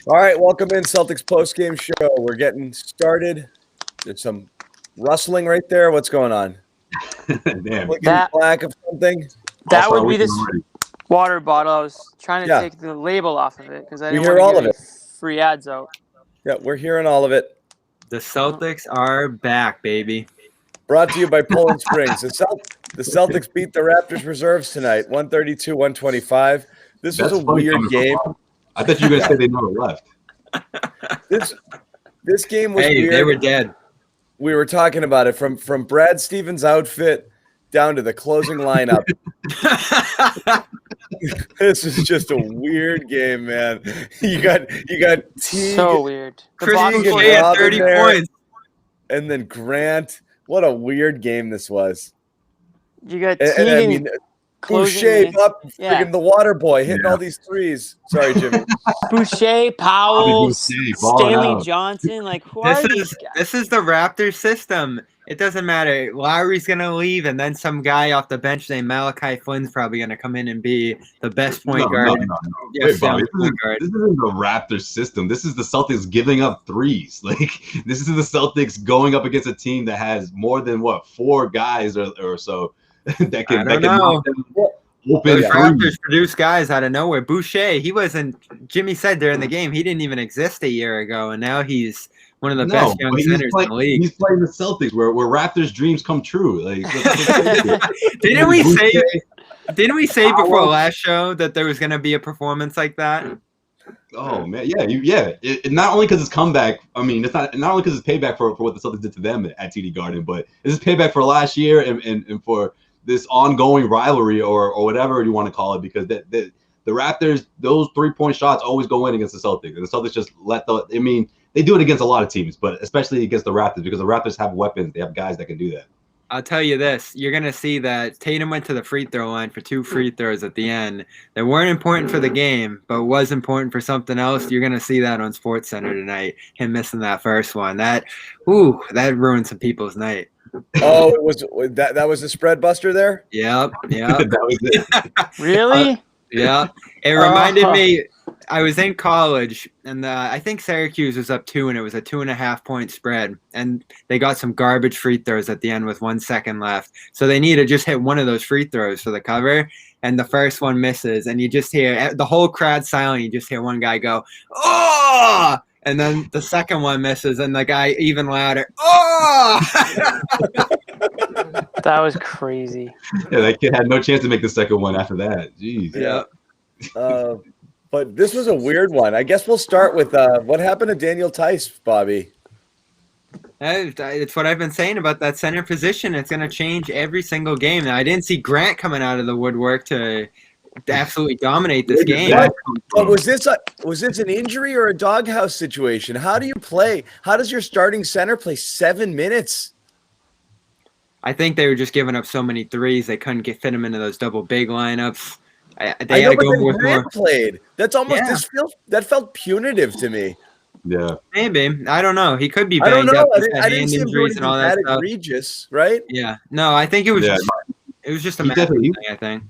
All right, welcome in Celtics post-game show. We're getting started. There's some rustling right there. What's going on? Damn. Flicking black of something? That would be this water bottle. I was trying to take the label off of it because I didn't want to get any free ads out. Yeah, we're hearing all of it. The Celtics are back, baby. Brought to you by Poland Springs. The Celtics beat the Raptors reserves tonight, 132-125. This was a weird game. I thought you were going to say they never left. This game was weird. They were dead. We were talking about it from Brad Stevens' outfit down to the closing lineup. This is just a weird game, man. You got Teague, so weird. Chris Boucher at 30 points, and then Grant. What a weird game this was. You got Teague. Boucher up, freaking the water boy, hitting all these threes. Sorry, Jimmy. Boucher, Powell, Stanley Johnson. Like, this is the Raptors system. It doesn't matter. Lowry's gonna leave, and then some guy off the bench named Malachi Flynn's probably gonna come in and be the best point guard. No. Wait, Bobby, this isn't the Raptors system. This is the Celtics giving up threes. Like, this is the Celtics going up against a team that has more than 4 guys or so. That can knock them open. The Raptors produce guys out of nowhere. Boucher, he wasn't. Jimmy said during the game he didn't even exist a year ago, and now he's one of the best young centers in the league. He's playing the Celtics, where Raptors' dreams come true. Like, didn't we say before last show that there was going to be a performance like that? Oh man, yeah. It not only because it's comeback. I mean, it's not only because it's payback for what the Celtics did to them at TD Garden, but it's payback for last year and for this ongoing rivalry or whatever you want to call it, because the Raptors, those 3-point shots always go in against the Celtics, and the Celtics just they do it against a lot of teams, but especially against the Raptors, because the Raptors have weapons. They have guys that can do that. I'll tell you this. You're going to see that Tatum went to the free throw line for 2 free throws at the end that weren't important for the game, but was important for something else. You're going to see that on SportsCenter tonight, him missing that first one. That ruined some people's night. Oh, that was the spread buster there? Yep. That was it. Really? Yeah. It reminded me, I was in college, and I think Syracuse was up 2, and it was a 2.5-point spread. And they got some garbage free throws at the end with 1 second left. So they need to just hit one of those free throws for the cover. And the first one misses, and you just hear the whole crowd silent. You just hear one guy go, "Oh!" And then the second one misses, and the guy even louder, "Oh!" That was crazy. Yeah, that kid had no chance to make the second one after that. Jeez. Yeah. But this was a weird one. I guess we'll start with what happened to Daniel Tice, Bobby. It's what I've been saying about that center position. It's going to change every single game. Now, I didn't see Grant coming out of the woodwork to absolutely dominate this game. But was this an injury or a doghouse situation? How do you play? How does your starting center play 7 minutes? I think they were just giving up so many threes they couldn't fit them into those double big lineups. They had to go with more. Played. That's almost that felt punitive to me. Yeah, maybe. I don't know. He could be banged up with hand injuries and all that stuff. Egregious, right? Yeah. No, I think it was just a matter thing, I think.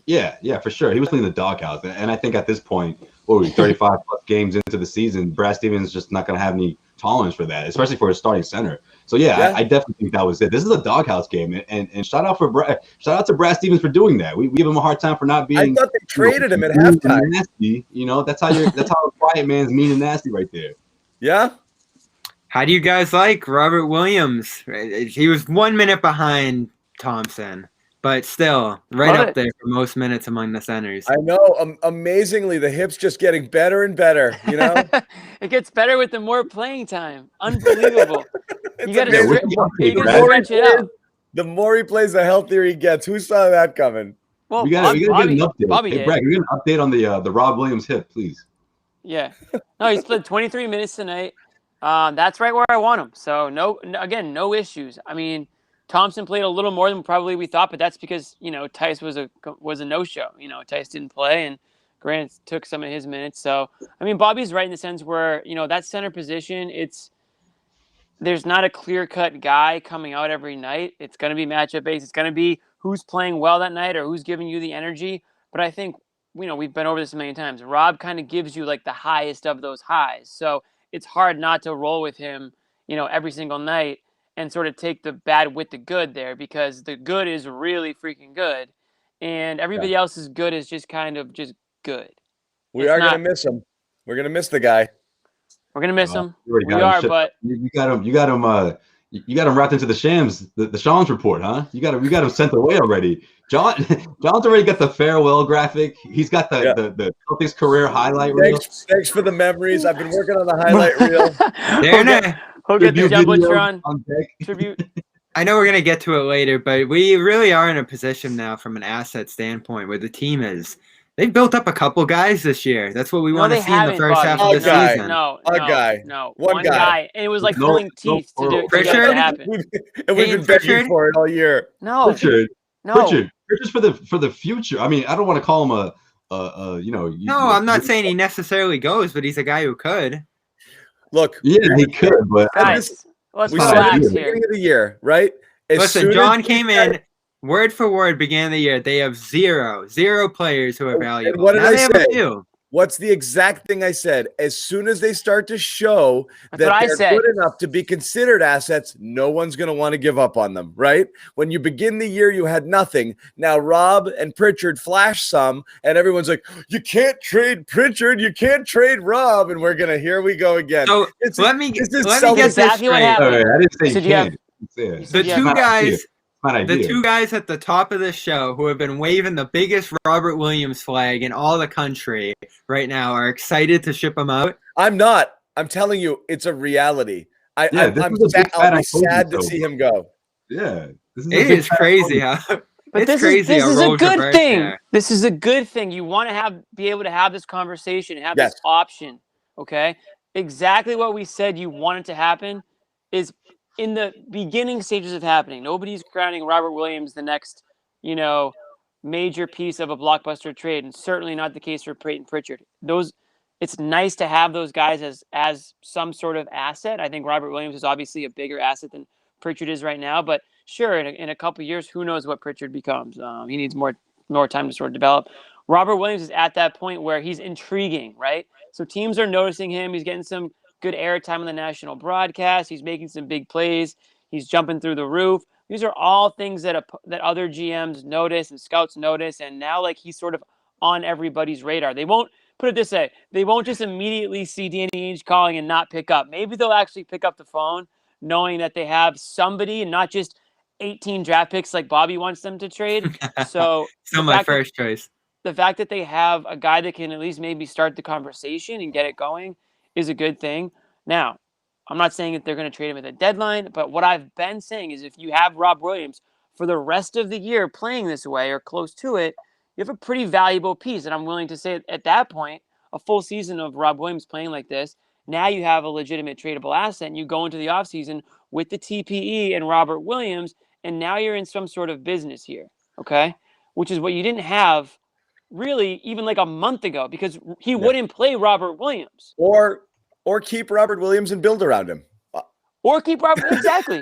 Yeah, for sure. He was playing the doghouse, and I think at this point, 35 plus games into the season, Brad Stevens is just not going to have any tolerance for that, especially for a starting center. So I definitely think that was it. This is a doghouse game, and shout out to Brad Stevens for doing that. We give him a hard time for not being. I thought they traded him at halftime. Nasty, that's how a quiet man's mean and nasty right there. Yeah. How do you guys like Robert Williams? He was 1 minute behind Thompson, but still up there for most minutes among the centers. I know. Amazingly, the hip's just getting better and better. It gets better with the more playing time. Unbelievable. You got to stretch it out. The more he plays, the healthier he gets. Who saw that coming? Well, we got to get an update. Hey, Brad, we got an update on the Rob Williams hip, please. Yeah. No, he's played 23 minutes tonight. That's right where I want him. So no issues. I mean, Thompson played a little more than probably we thought, but that's because Tice was a no-show. Tice didn't play, and Grant took some of his minutes. So I mean, Bobby's right in the sense where that center position, there's not a clear-cut guy coming out every night. It's going to be matchup based. It's going to be who's playing well that night or who's giving you the energy. But I think we've been over this a million times. Rob kind of gives you like the highest of those highs. So it's hard not to roll with him, every single night and sort of take the bad with the good there, because the good is really freaking good. And everybody else's good is just kind of just good. We are going to miss him. We're going to miss the guy. We're going to miss him. We are, but you got him wrapped into the Shams, the Shams report, huh? You got him sent away already. John's already got the farewell graphic. He's got the Celtics career highlight reel. Thanks for the memories. I've been working on the highlight reel. We'll get the Jumbotron tribute. I know we're going to get to it later, but we really are in a position now from an asset standpoint where the team is. They've built up a couple guys this year. That's what we want to see in the first half of the season. One guy. And it was like pulling teeth to do Pritchard? to happen. And we've been begging for it all year. Pritchard's for the future. I mean, I don't want to call him No, I'm not saying he necessarily goes, but he's a guy who could. Look. Yeah, he could, but guys, let's we said at relax the here. beginning of the year, right? Listen, John came in word for word beginning of the year. They have zero players who are valuable. And what did I say? A What's the exact thing I said? As soon as they start to show that they're good enough to be considered assets, no one's going to want to give up on them, right? When you begin the year, you had nothing. Now, Rob and Pritchard flash some, and everyone's like, you can't trade Pritchard, you can't trade Rob, and here we go again. So let me get this exactly what happened. I didn't say you can't. The two guys at the top of this show who have been waving the biggest Robert Williams flag in all the country right now are excited to ship him out. I'm not. I'm telling you, it's a reality. I'll be sad to see him go. Yeah. It is crazy. But this is a good thing. This is a good thing. You want to be able to have this conversation, have this option. Okay? Exactly what we said you wanted to happen is in the beginning stages of happening. Nobody's crowning Robert Williams the next, major piece of a blockbuster trade, and certainly not the case for Peyton Pritchard. It's nice to have those guys as some sort of asset. I think Robert Williams is obviously a bigger asset than Pritchard is right now, but sure, in a couple of years, who knows what Pritchard becomes? He needs more time to sort of develop. Robert Williams is at that point where he's intriguing, right? So teams are noticing him. He's getting some good airtime on the national broadcast. He's making some big plays. He's jumping through the roof. These are all things that other GMs notice and scouts notice, and now he's sort of on everybody's radar. They won't put it this way. They won't just immediately see Danny Ainge calling and not pick up. Maybe they'll actually pick up the phone knowing that they have somebody and not just 18 draft picks like Bobby wants them to trade. So still my first choice. The fact that they have a guy that can at least maybe start the conversation and get it going is a good thing. Now, I'm not saying that they're going to trade him at the deadline, but what I've been saying is if you have Rob Williams for the rest of the year playing this way or close to it, you have a pretty valuable piece. And I'm willing to say at that point, a full season of Rob Williams playing like this, now you have a legitimate tradable asset, and you go into the offseason with the TPE and Robert Williams, and now you're in some sort of business here, okay? Which is what you didn't have really even like a month ago, because he wouldn't play Robert Williams. Or keep Robert Williams and build around him. Exactly.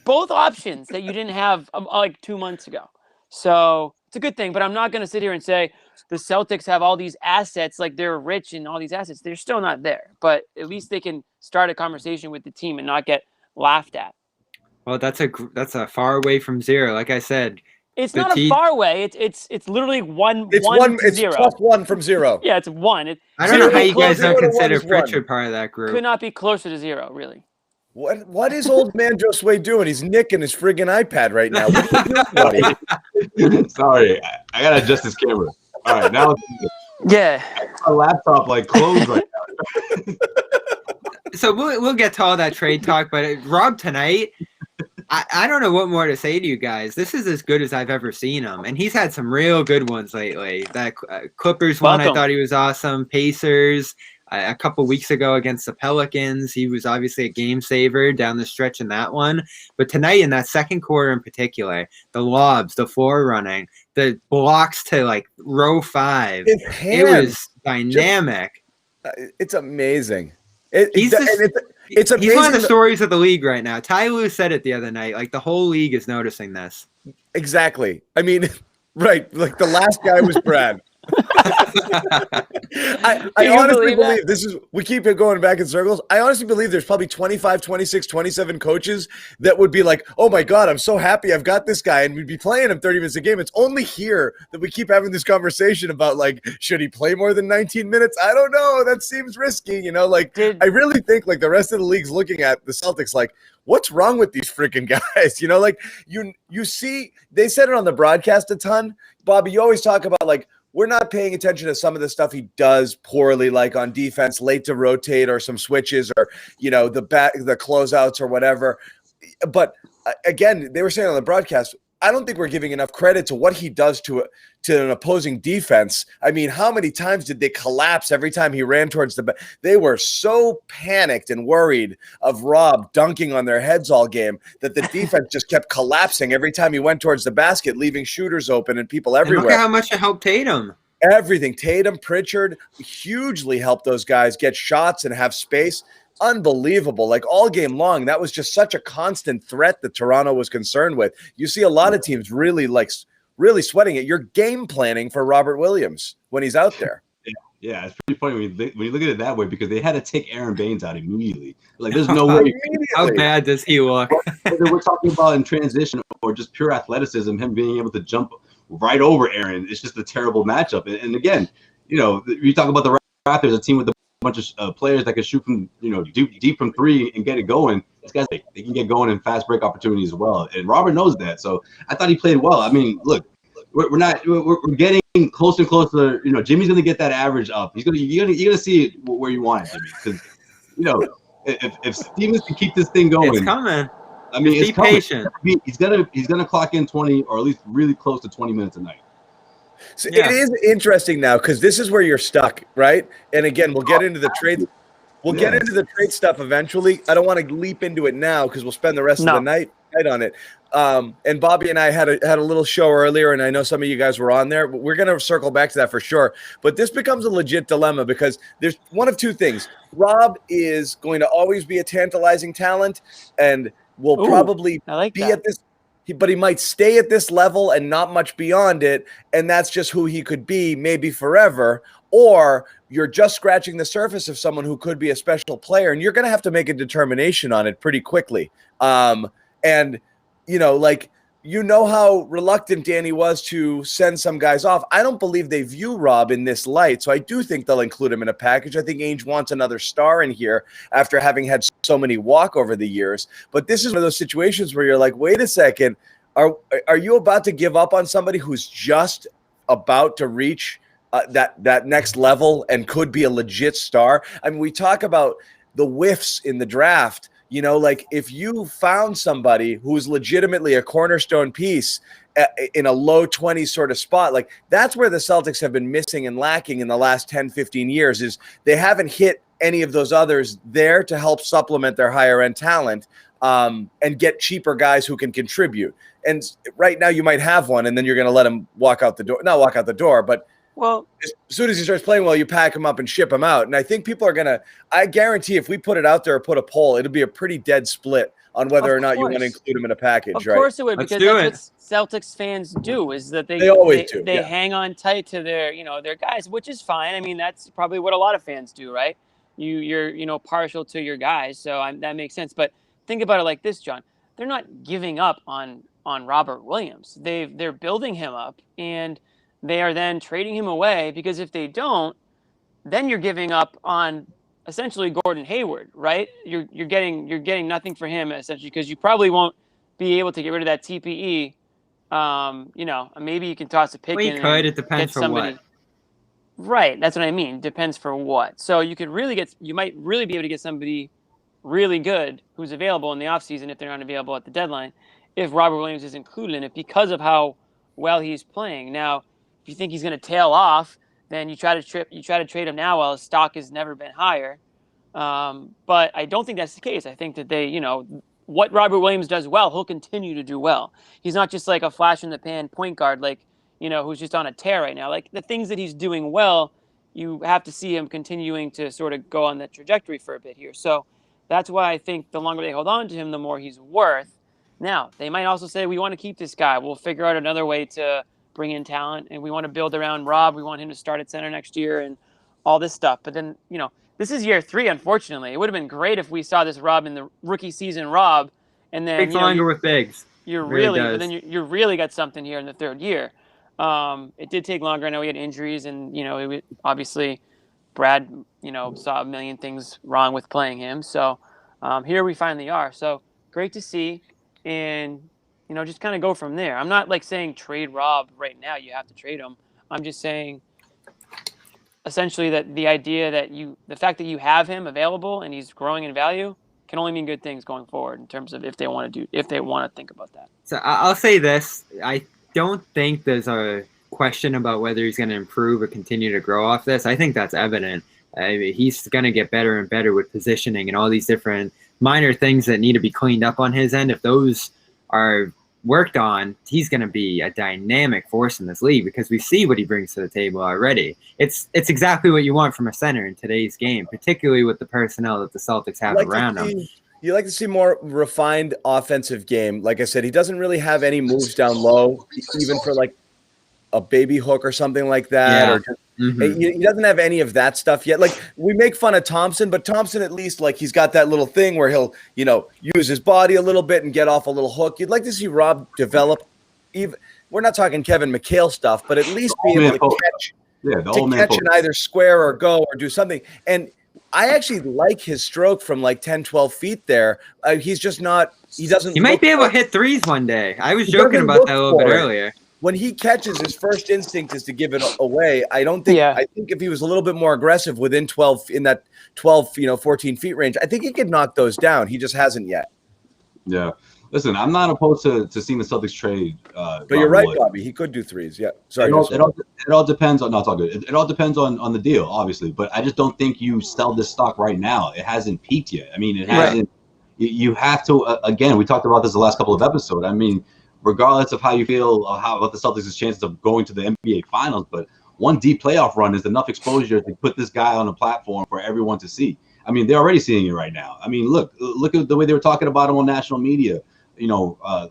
Both options that you didn't have like 2 months ago. So it's a good thing, but I'm not going to sit here and say the Celtics have all these assets, like they're rich and all these assets. They're still not there, but at least they can start a conversation with the team and not get laughed at. Well, that's a far away from zero. Like I said, it's not a far away. It's literally one. It's zero. Plus one from zero. Yeah, it's one. I don't know how you guys don't consider Pritchard part of that group. Could not be closer to zero, really. What is old man Josue doing? He's nicking his friggin' iPad right now. What are you doing, buddy? Sorry, I gotta adjust this camera. All right, now my laptop closed right now. So we'll get to all that trade talk, but Rob tonight, I don't know what more to say to you guys. This is as good as I've ever seen him, and he's had some real good ones lately. That Clippers one, I thought he was awesome. Pacers. A couple weeks ago against the Pelicans, he was obviously a game saver down the stretch in that one. But tonight, in that second quarter in particular, the lobs, the floor running, the blocks to row 5, it was dynamic. It's amazing. He's amazing. He's one of the stories of the league right now. Ty Lue said it the other night. The whole league is noticing this. Exactly. I mean, right. The last guy was Brad. I honestly believe this is, we keep it going back in circles. I honestly believe there's probably 25, 26, 27 coaches that would be like, oh my God, I'm so happy I've got this guy, and we'd be playing him 30 minutes a game. It's only here that we keep having this conversation about, like, should he play more than 19 minutes? I don't know. That seems risky, you know, like, I really think like the rest of the league's looking at the Celtics like, what's wrong with these freaking guys? You know, like you see, they said it on the broadcast a ton. Bobby, you always talk about like, we're not paying attention to some of the stuff he does poorly, like on defense, late to rotate or some switches or, you know, the closeouts or whatever. But again, they were saying on the broadcast, I don't think we're giving enough credit to what he does to an opposing defense. I mean, how many times did they collapse every time he ran towards the – they were so panicked and worried of Rob dunking on their heads all game that the defense just kept collapsing every time he went towards the basket, leaving shooters open and people everywhere. And look at how much it helped Tatum. Everything. Tatum, Pritchard hugely helped those guys get shots and have space. Unbelievable. Like all game long, that was just such a constant threat that Toronto was concerned with. You see a lot of teams really sweating it. You're game planning for Robert Williams when he's out there. Yeah, it's pretty funny when you look at it that way, because they had to take Aaron Baines out immediately. Like, there's no way. How bad does he look? Whether we're talking about in transition or just pure athleticism, him being able to jump right over Aaron, it's just a terrible matchup. And again, you know, you talk about the Raptors, a team with a bunch of players that can shoot from, you know, deep from three and get it going. These guys, they can get going in fast break opportunities as well. And Robert knows that. So I thought he played well. I mean, look, we're getting closer and closer. You know, Jimmy's going to get that average up. You're gonna see it where you want it, Jimmy. Because, you know, if Stevens can keep this thing going, it's coming. I mean, be patient. He's gonna clock in 20 or at least really close to 20 minutes a night. So yeah. It is interesting now because this is where you're stuck, right? And again, we'll get into the trade. We'll get into the trade stuff eventually. I don't want to leap into it now because we'll spend the rest of the night on it. And Bobby and I had a little show earlier, and I know some of you guys were on there. But we're going to circle back to that for sure. But this becomes a legit dilemma because there's one of two things. Rob is going to always be a tantalizing talent and will probably be at this. But he might stay at this level and not much beyond it, and that's just who he could be, maybe forever. Or you're just scratching the surface of someone who could be a special player, and you're going to have to make a determination on it pretty quickly. And, you know, like, you know how reluctant Danny was to send some guys off. I don't believe they view Rob in this light, so I do think they'll include him in a package. I think Ainge wants another star in here after having had so many walk over the years. But this is one of those situations where you're like, wait a second, are you about to give up on somebody who's just about to reach that next level and could be a legit star? I mean, we talk about the whiffs in the draft. You know, like if you found somebody who's legitimately a cornerstone piece in a low 20s sort of spot, like that's where the Celtics have been missing and lacking in the last 10, 15 years is they haven't hit any of those others there to help supplement their higher end talent and get cheaper guys who can contribute. And right now you might have one and then you're going to let him not walk out the door, but as soon as he starts playing well, you pack him up and ship him out. And I think people are going to – I guarantee if we put it out there or put a poll, it'll be a pretty dead split on whether or not you want to include him in a package, right? Of course it would, because that's what Celtics fans do is that they hang on tight to their guys, which is fine. I mean, that's probably what a lot of fans do, right? You're partial to your guys, so that makes sense. But think about it like this, John. They're not giving up on Robert Williams. They're building him up, and – they are then trading him away because if they don't, then you're giving up on essentially Gordon Hayward, right? You're getting nothing for him essentially because you probably won't be able to get rid of that TPE. Maybe you can toss a pick in. It depends for what. Right, that's what I mean. Depends for what. So you might really be able to get somebody really good who's available in the offseason if they're not available at the deadline, if Robert Williams is included in it because of how well he's playing. Now, if you think he's going to tail off, then you try to trade him now while his stock has never been higher. But I don't think that's the case. I think that what Robert Williams does well, he'll continue to do well. He's not just like a flash in the pan point guard, who's just on a tear right now. Like the things that he's doing well, you have to see him continuing to sort of go on that trajectory for a bit here. So that's why I think the longer they hold on to him, the more he's worth. Now, they might also say, we want to keep this guy. We'll figure out another way to bring in talent, and we want to build around Rob. We want him to start at center next year and all this stuff. But then, this is year 3, unfortunately. It would have been great if we saw this Rob in the rookie season Rob, and then takes longer with bigs. You really got something here in the 3rd year. It did take longer. I know he had injuries, and obviously Brad saw a million things wrong with playing him. So here we finally are. So great to see, and just kind of go from there. I'm not saying trade Rob right now. You have to trade him. I'm just saying essentially that the fact that you have him available and he's growing in value can only mean good things going forward in terms of if they want to think about that. So I'll say this. I don't think there's a question about whether he's going to improve or continue to grow off this. I think that's evident. I mean, he's going to get better and better with positioning and all these different minor things that need to be cleaned up on his end. If those are worked on, he's going to be a dynamic force in this league because we see what he brings to the table already. It's exactly what you want from a center in today's game, particularly with the personnel that the Celtics have around him. You like to see more refined offensive game. Like I said, he doesn't really have any moves down low, even for a baby hook or something like that. Yeah. Or just, he doesn't have any of that stuff yet. We make fun of Thompson, but Thompson at least he's got that little thing where he'll use his body a little bit and get off a little hook. You'd like to see Rob develop. Even we're not talking Kevin McHale stuff, but at least be able to catch in either square or go or do something. And I actually like his stroke from 10, 12 feet there. He's just not – he might be able to hit threes one day. I was joking about that a little bit earlier. When he catches, his first instinct is to give it away. I don't think – I think if he was a little bit more aggressive within 12 – in that 12, 14 feet range, I think he could knock those down. He just hasn't yet. Yeah. Listen, I'm not opposed to seeing the Celtics trade. But you're right, Bobby. He could do threes. Yeah. Sorry. It all depends on. No, it's all good. It all depends on the deal, obviously. But I just don't think you sell this stock right now. It hasn't peaked yet. I mean, it hasn't. You have to. Again, we talked about this the last couple of episodes. I mean, regardless of how you feel about the Celtics' chances of going to the NBA Finals, but one deep playoff run is enough exposure to put this guy on a platform for everyone to see. I mean, they're already seeing it right now. I mean, look at the way they were talking about him on national media.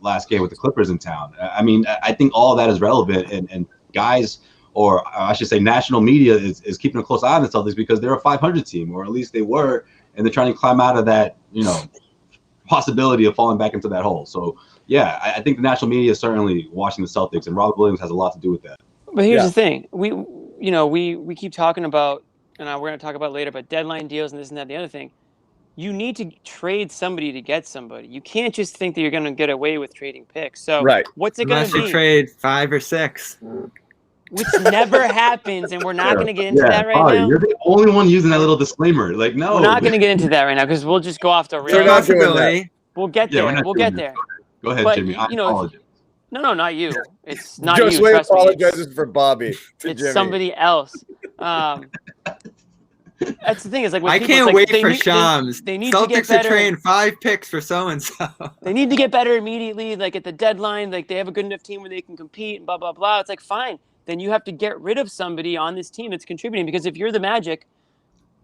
Last game with the Clippers in town. I mean, I think all of that is relevant, and guys, or I should say national media is keeping a close eye on the Celtics because they're a 500 team, or at least they were, and they're trying to climb out of that, possibility of falling back into that hole. So, yeah, I think the national media is certainly watching the Celtics, and Robert Williams has a lot to do with that. But here's the thing. We keep talking about, and we're going to talk about later, but deadline deals and this and that, the other thing. You need to trade somebody to get somebody. You can't just think that you're going to get away with trading picks. So what's it going to be? Unless you trade 5 or 6. Which never happens, and we're not going to get into that right now. You're the only one using that little disclaimer. No. We're not going to get into that right now because we'll just go off the rails. We'll get there. We'll get there. Go ahead, Jimmy. I apologize. No, not you. It's not you. Josue apologizes for Bobby. It's Jimmy. Somebody else. That's the thing is I can't wait for Shams. They need Celtics to get better. Are trading 5 picks for so and so. They need to get better immediately. At the deadline, they have a good enough team where they can compete and blah blah blah. It's fine. Then you have to get rid of somebody on this team that's contributing because if you're the Magic,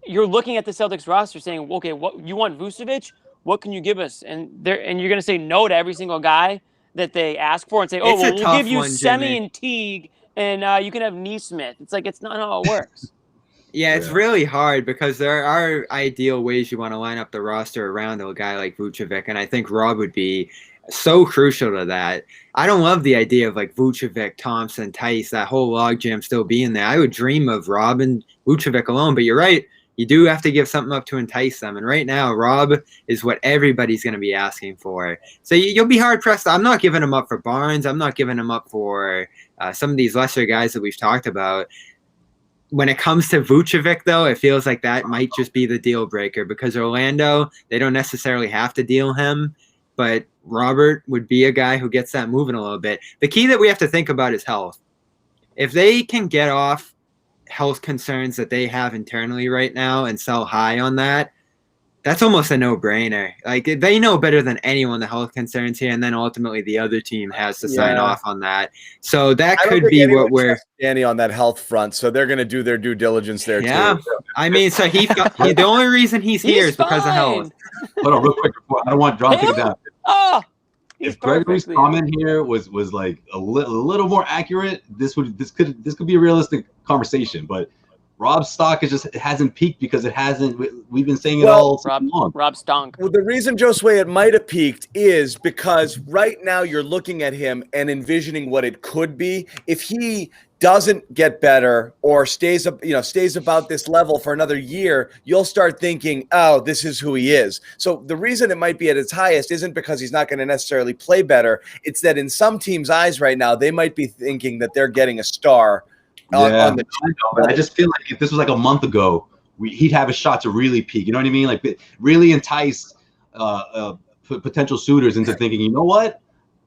you're looking at the Celtics roster saying, okay, what you want Vucevic? What can you give us? And you're going to say no to every single guy that they ask for and say, oh, well, we'll give you Semi and Teague and you can have Neesmith. It's not how it works. Yeah, it's really hard because there are ideal ways you want to line up the roster around a guy like Vucevic, and I think Rob would be so crucial to that. I don't love the idea of Vucevic, Thompson, Tice, that whole logjam still being there. I would dream of Rob and Vucevic alone, but you're right. You do have to give something up to entice them, and right now, Rob is what everybody's going to be asking for. So you'll be hard-pressed. I'm not giving him up for Barnes. I'm not giving him up for some of these lesser guys that we've talked about. When it comes to Vucevic, though, it feels like that might just be the deal breaker because Orlando, they don't necessarily have to deal him, but Robert would be a guy who gets that moving a little bit. The key that we have to think about is health. If they can get off health concerns that they have internally right now and sell high on that, that's almost a no-brainer. They know better than anyone the health concerns here, and then ultimately the other team has to sign off on that. So that could be what we're Danny on that health front. So they're going to do their due diligence there too. I mean, so the only reason he's here is because of health. Hold on, real quick. I don't want John to take it down. Oh, if Gregory's comment here was like a little more accurate, this could be a realistic conversation. But Rob's stock hasn't peaked because it hasn't. We've been saying it all so long. Rob Stonk. Well, the reason, Josue, it might have peaked is because right now you're looking at him and envisioning what it could be if he doesn't get better or stays about this level for another year. You'll start thinking, oh, this is who he is. So the reason it might be at its highest isn't because he's not going to necessarily play better. It's that in some teams' eyes right now, they might be thinking that they're getting a star. I just feel like if this was like a month ago, he'd have a shot to really peak. You know what I mean? Like really entice potential suitors into thinking, you know what?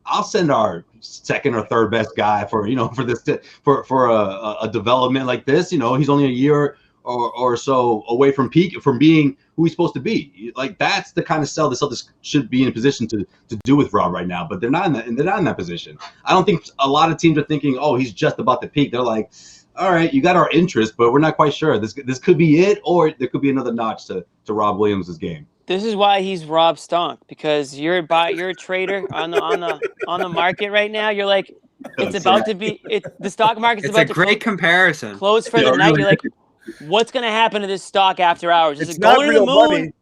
I'll send our second or third best guy for a development like this. You know, he's only a year or so away from being who he's supposed to be. Like that's the kind of sell the Celtics should be in a position to do with Rob right now. But they're not in that position. I don't think a lot of teams are thinking, oh, he's just about to peak. They're like, all right, you got our interest, but we're not quite sure. This could be it, or there could be another notch to Rob Williams' game. This is why he's Rob Stonk, because you're a trader on the market right now. You're like, it's about to be the stock market's about to. It's a great comparison. Close for the night. You're like, what's going to happen to this stock after hours? Is it going to the moon? Money.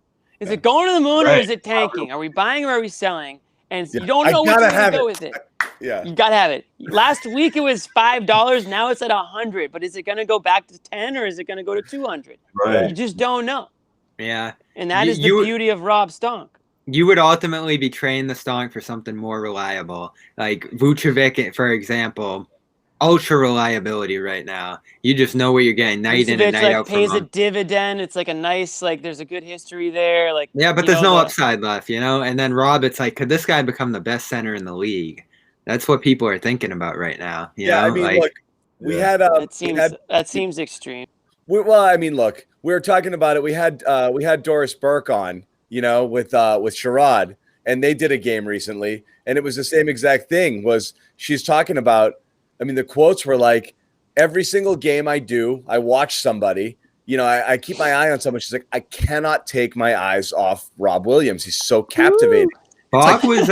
Is it going to the moon or is it tanking? Are we buying or are we selling? And you don't know what's going to go with it. Yeah, you gotta have it. Last week it was $5. Now it's at $100. But is it going to go back to 10 or is it going to go to 200? Right. You just don't know. Yeah. And that is the beauty of Rob Stonk. You would ultimately be trading the Stonk for something more reliable. Like Vucevic, for example, ultra reliability right now. You just know what you're getting night in and night out from him. Pays a dividend. It's like a nice, there's a good history there. Yeah, but there's no upside left, you know? And then Rob, it's like, could this guy become the best center in the league? That's what people are thinking about right now. You know? I mean, look, we had that seems extreme. Well, I mean, look, we were talking about it. We had Doris Burke on, with Sherrod, and they did a game recently, and it was the same exact thing. She's talking about? I mean, the quotes were like, every single game I do, I watch somebody. I keep my eye on someone. She's like, I cannot take my eyes off Rob Williams. He's so captivating. Bob was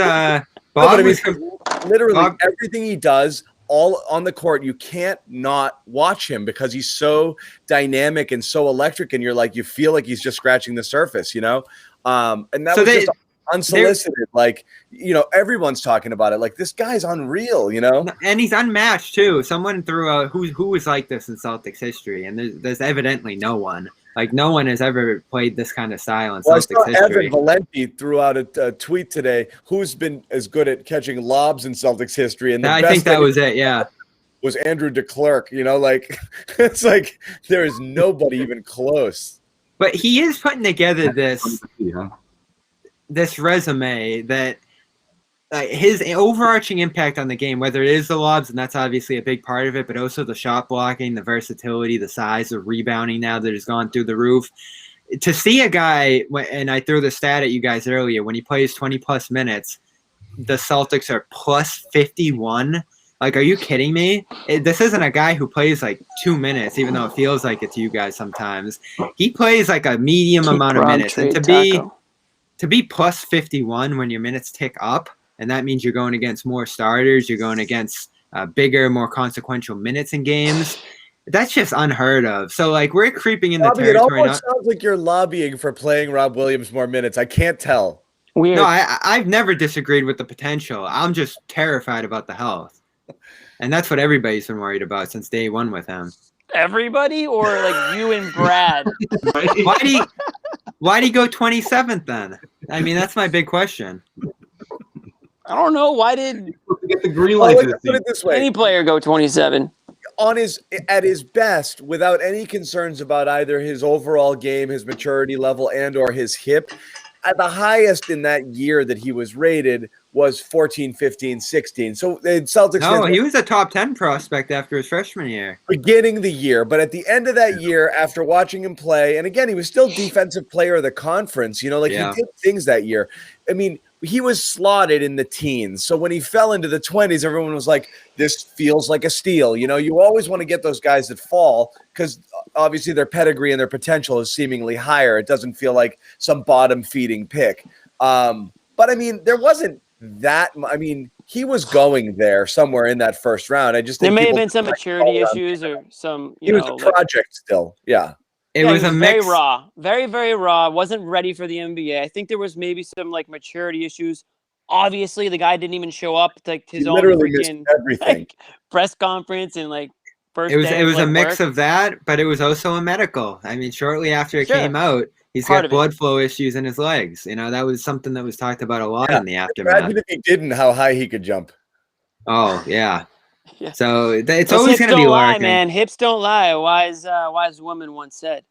literally everything he does. All on the court, you can't not watch him because he's so dynamic and so electric, and you feel like he's just scratching the surface, and that was just unsolicited. Everyone's talking about it. Like, this guy's unreal, and he's unmatched too. Someone threw out who was like this in Celtics history, and there's evidently no one. Like, no one has ever played this kind of style in Celtics history. Evan Valenti threw out a tweet today. Who's been as good at catching lobs in Celtics history? And I think that was it. Yeah, was Andrew DeClercq. It's like there is nobody even close. But he is putting together this resume that his overarching impact on the game, whether it is the lobs, and that's obviously a big part of it, but also the shot blocking, the versatility, the size, the rebounding now that has gone through the roof. To see a guy, and I threw the stat at you guys earlier, when he plays 20-plus minutes, the Celtics are plus 51. Like, are you kidding me? This isn't a guy who plays 2 minutes, even though it feels like it to you guys sometimes. He plays a medium amount of minutes. And to be plus 51 when your minutes tick up, and that means you're going against more starters, you're going against bigger, more consequential minutes in games. That's just unheard of. So, we're creeping in the territory. It almost sounds like you're lobbying for playing Rob Williams more minutes. I can't tell. Weird. No, I've never disagreed with the potential. I'm just terrified about the health. And that's what everybody's been worried about since day one with him. Everybody, or you and Brad? Why'd he go 27th then? I mean, that's my big question. I don't know. Why did get the green light? Put it this way: any player go 27 at his best, without any concerns about either his overall game, his maturity level, and or his hip. At the highest in that year that he was rated was 14, 15, 16. So the Celtics. No, he was a top 10 prospect after his freshman year. Beginning the year, but at the end of that year, after watching him play, and again, he was still defensive player of the conference. He did things that year. I mean, he was slotted in the teens. So when he fell into the 20s, everyone was like, this feels like a steal. You always want to get those guys that fall because obviously their pedigree and their potential is seemingly higher. It doesn't feel like some bottom feeding pick. But I mean, there wasn't he was going there somewhere in that first round. I just think there may have been some maturity issues or some. He was a project still. Yeah. It was a mix. Very raw, very, very raw. Wasn't ready for the NBA. I think there was maybe some like maturity issues. Obviously, the guy didn't even show up to his own freaking press conference and like first. It was a mix of that, but it was also a medical. I mean, shortly after it came out, he's got blood flow issues in his legs. That was something that was talked about a lot in the aftermath. Imagine if he didn't, how high he could jump. Oh yeah. Yeah. So it's always going to be lurking. Man, hips don't lie. Wise woman once said.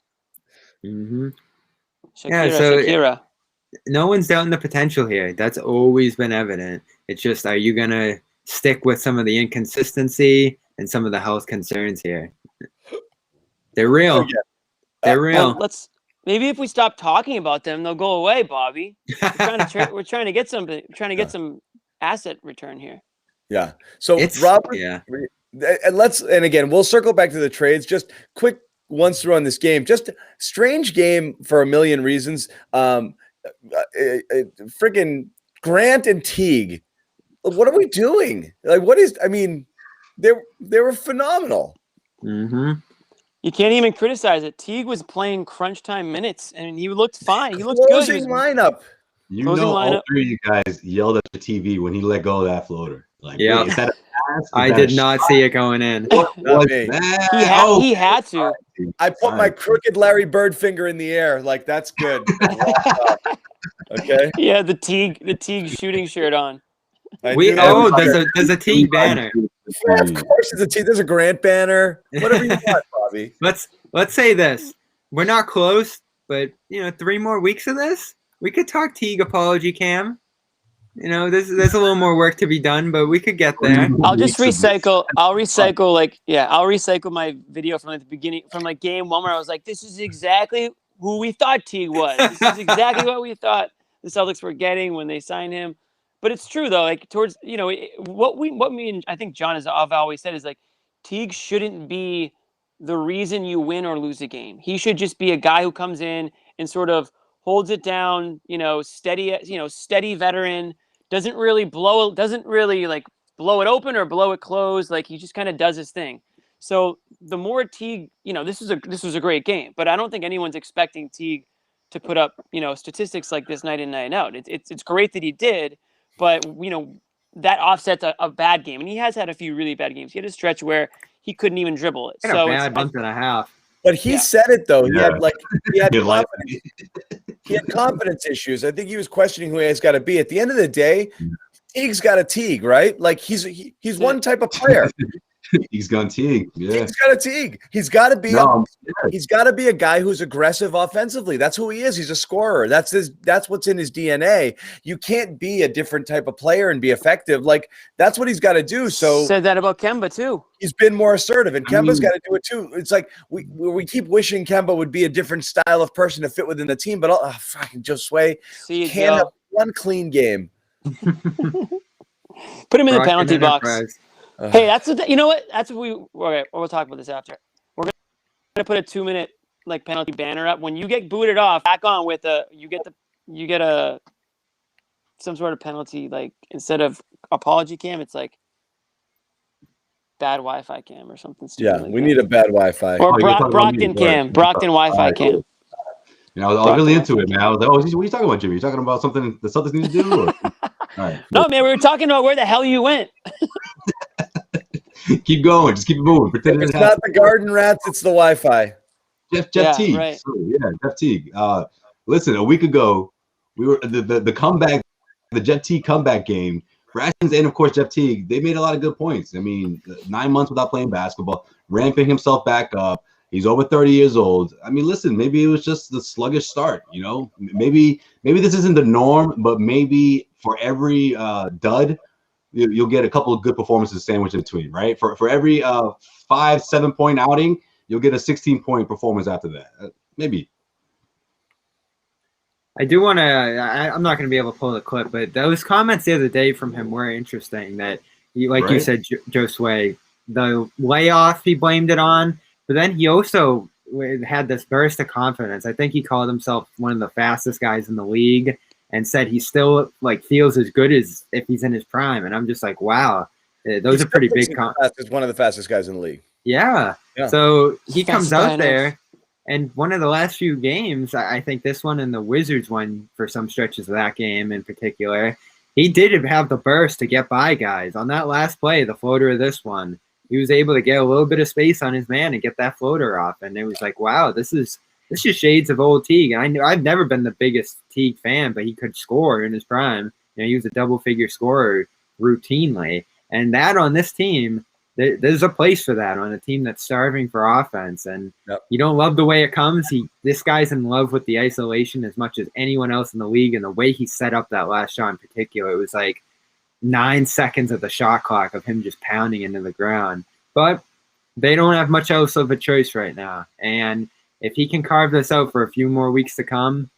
Mm-hmm. Shakira. No one's doubting the potential here. That's always been evident. It's just, are you going to stick with some of the inconsistency and some of the health concerns here? They're real. They're real. Maybe if we stop talking about them, they'll go away, Bobby. We're trying to get some asset return here. Yeah. So Robert, and again, we'll circle back to the trades. Just quick once through on this game. Just strange game for a million reasons. Freaking Grant and Teague. What are we doing? Like, they were phenomenal. Mm-hmm. You can't even criticize it. Teague was playing crunch time minutes, and he looked fine. He looked good. Lineup. All three of you guys yelled at the TV when he let go of that floater. Like, yeah, is that a pass? I did not see it going in. He had to. I put my crooked Larry Bird finger in the air. Like, that's good. Okay. Yeah, the Teague shooting shirt on. There's a Teague banner. Yeah, of course, there's a Grant banner. Whatever you want, Bobby. Let's say this: we're not close, but 3 more weeks of this, we could talk Teague apology cam. There's a little more work to be done, but we could get there. I'll recycle my video from the beginning, from like game 1, where I was like, this is exactly who we thought Teague was. This is exactly what we thought the Celtics were getting when they signed him. But it's true though, like towards, what me and I think John has always said is like, Teague shouldn't be the reason you win or lose a game. He should just be a guy who comes in and sort of holds it down, steady veteran, doesn't really blow it open or blow it closed. Like, he just kind of does his thing. So the more Teague, this was a great game, but I don't think anyone's expecting Teague to put up, statistics like this night in, night out. It's great that he did, but that offsets a bad game. And he has had a few really bad games. He had a stretch where he couldn't even dribble it. So a bad month and a half. But he said it though. Yeah. He had confidence. He had confidence issues. I think he was questioning who he's got to be. At the end of the day, Teague's got a Teague, right? Like, he's one type of player. He's got Teague. Yeah. He's got a Teague. He's got to be. He's got to be a guy who's aggressive offensively. That's who he is. He's a scorer. That's what's in his DNA. You can't be a different type of player and be effective. Like, that's what he's got to do. So said that about Kemba too. He's been more assertive, and Kemba's got to do it too. It's like we keep wishing Kemba would be a different style of person to fit within the team, but fucking Josue can't have one clean game. Put him in the penalty box. Hey, that's what That's what we'll talk about this after. We're gonna put a 2-minute like penalty banner up. When you get booted off, back on with you get some sort of penalty, like instead of apology cam, it's like bad Wi-Fi cam or something stupid. Yeah, we need a bad Wi-Fi. Or Brockton cam, Brockton Wi-Fi cam. I was really into it, man. I was like, what are you talking about, Jimmy? You talking about something the Celtics need to do? Or? All right. No, man, we were talking about where the hell you went. Keep going. Just keep it moving. Pretend it's not the Garden Rats. It's the Wi-Fi. Jeff Teague. Right. So, Jeff Teague. Listen, a week ago, we were the comeback, the Jeff Teague comeback game. Rations and, of course, Jeff Teague, they made a lot of good points. I mean, 9 months without playing basketball, ramping himself back up. He's over 30 years old. I mean, listen, maybe it was just the sluggish start, Maybe this isn't the norm, but maybe for every dud, you'll get a couple of good performances sandwiched in between, right? For every 5-7 point outing, you'll get a 16-point performance after that. Maybe. I do want to. I'm not going to be able to pull the clip, but those comments the other day from him were interesting. That you said, Josue, the layoff he blamed it on, but then he also had this burst of confidence. I think he called himself one of the fastest guys in the league. and said he still like feels as good as if he's in his prime. And I'm just like, wow, those are pretty big. He's one of the fastest guys in the league. Yeah. So he comes out there, and one of the last few games, I think this one and the Wizards one for some stretches of that game in particular, he did have the burst to get by guys. On that last play, the floater of this one, he was able to get a little bit of space on his man and get that floater off. And it was like, wow, this is shades of old Teague. And I've never been the biggest Teague fan, but he could score in his prime. He was a double-figure scorer routinely. And that on this team, there's a place for that on a team that's starving for offense. And you don't love the way it comes. This guy's in love with the isolation as much as anyone else in the league. And the way he set up that last shot in particular, it was like 9 seconds of the shot clock of him just pounding into the ground. But they don't have much else of a choice right now. And if he can carve this out for a few more weeks to come,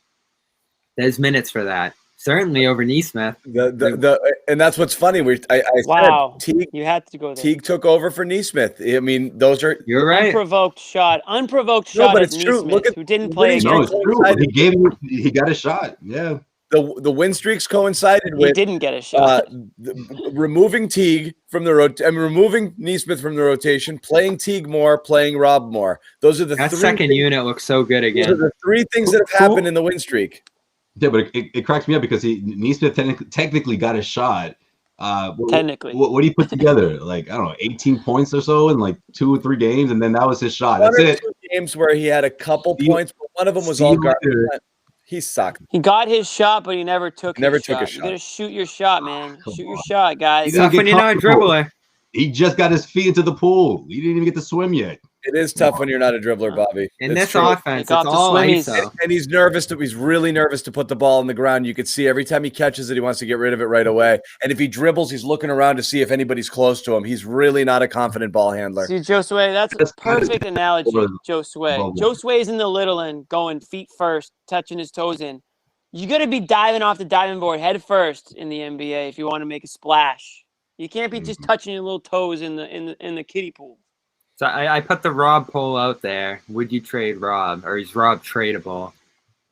there's minutes for that. Certainly over Nesmith. And that's what's funny. Wow, said Teague, you had to go there. Teague took over for Nesmith. I mean, those are you're right. Unprovoked shot. No, but it's true. Nesmith, Look at who didn't play. No, it's true. He got a shot. Yeah. The win streaks coincided with. He didn't get a shot. Removing Teague from the removing Nesmith from the rotation, playing Teague more, playing Rob more. Those are the that second unit looks so good again. Those are the three things that have happened in the win streak. Yeah, but it cracks me up because Nesmith technically got a shot. Technically, what did he put together? Like, I don't know, 18 points or so in like 2 or 3 games, and then that was his shot. That's it. 2 games where he had a couple points, but one of them was all garbage. He sucked. He got his shot, but he never took. A shot. shot. You gotta shoot your shot, man. Shoot your shot, guys. Tough when you're not a dribbler. He just got his feet into the pool. He didn't even get to swim yet. It is tough when you're not a dribbler, Bobby. In this offense, it's all ISO. And he's nervous. He's really nervous to put the ball on the ground. You could see every time he catches it, he wants to get rid of it right away. And if he dribbles, he's looking around to see if anybody's close to him. He's really not a confident ball handler. See, Josue, that's a perfect analogy, Josue. Josue's in the little end, going feet first, touching his toes in. You got to be diving off the diving board head first in the NBA if you want to make a splash. You can't be just touching your little toes in the kiddie pool. So I put the Rob poll out there. Would you trade Rob, or is Rob tradable?